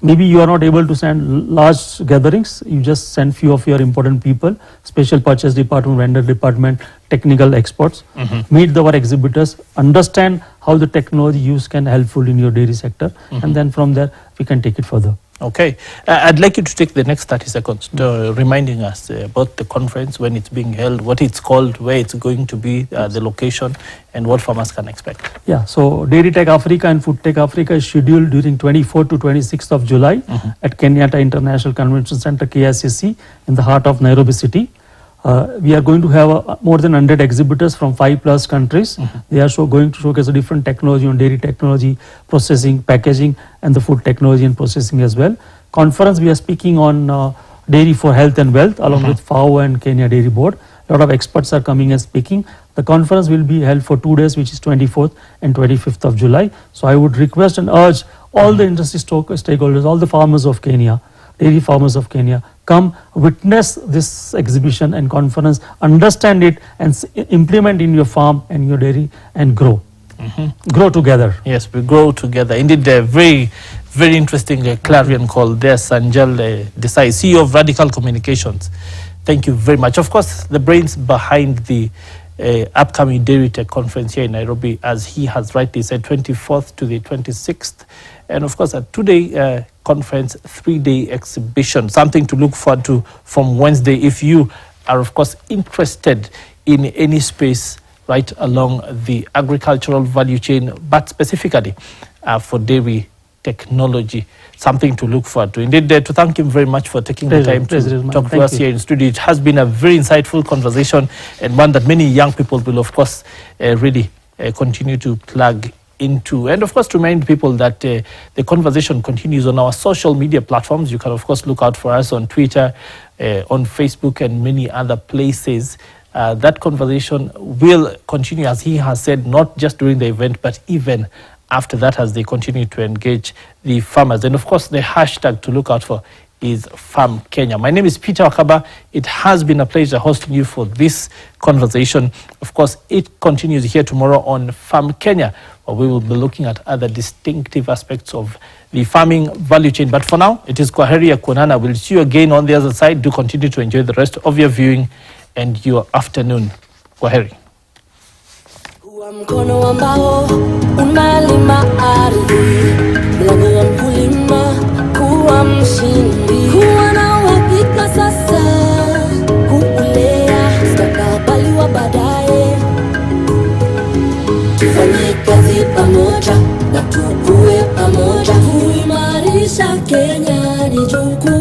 Maybe you are not able to send large gatherings, you just send few of your important people, special purchase department, vendor department, technical experts, meet our exhibitors, understand how the technology use can helpful in your dairy sector, and then from there we can take it further. Okay. I'd like you to take the next 30 seconds to reminding us about the conference, when it's being held, what it's called, where it's going to be, the location, and what farmers can expect. Yeah, so Dairy Tech Africa and Food Tech Africa is scheduled during 24th to 26th of July at Kenyatta International Convention Center, KICC, in the heart of Nairobi city. We are going to have more than 100 exhibitors from 5+ countries. They are going to showcase a different technology on dairy technology, processing, packaging, and the food technology and processing as well. Conference, we are speaking on dairy for health and wealth, along with FAO and Kenya Dairy Board. A lot of experts are coming and speaking. The conference will be held for 2 days, which is 24th and 25th of July. So I would request and urge all the industry stakeholders, all the farmers of Kenya, dairy farmers of Kenya, come witness this exhibition and conference, understand it, and implement in your farm and your dairy, and grow. Grow together. Yes, we grow together. Indeed, a very interesting clarion call there, Sanjal Desai, CEO of Radical Communications. Thank you very much. Of course, the brains behind the upcoming Dairy Tech Conference here in Nairobi, as he has rightly said, 24th to the 26th. And of course, a 2-day conference, 3-day exhibition, something to look forward to from Wednesday if you are, of course, interested in any space right along the agricultural value chain, but specifically for dairy technology, something to look forward to. Indeed, to thank him very much for taking the time to talk to us here in studio. It has been a very insightful conversation, and one that many young people will, of course, really continue to plug into. And of course, to remind people that the conversation continues on our social media platforms. You can, of course, look out for us on Twitter, on Facebook, and many other places. That conversation will continue, as he has said, not just during the event, but even after that, as they continue to engage the farmers. And of course, the hashtag to look out for is Farm Kenya. My name is Peter Wakaba. It has been a pleasure hosting you for this conversation. Of course, it continues here tomorrow on Farm Kenya, where we will be looking at other distinctive aspects of the farming value chain. But for now, it is Kwaheri ya Kuonana. We'll see you again on the other side. Do continue to enjoy the rest of your viewing and your afternoon. Kwaheri. Mkono ambao unalima ardhi, mlango wa mkulima kuwa mshindi, kuwa na uhakika sasa, kuulea mustakabali wa baadaye. Tufanye kazi pamoja na tukue pamoja, kuimarisha Kenya ni jukumu.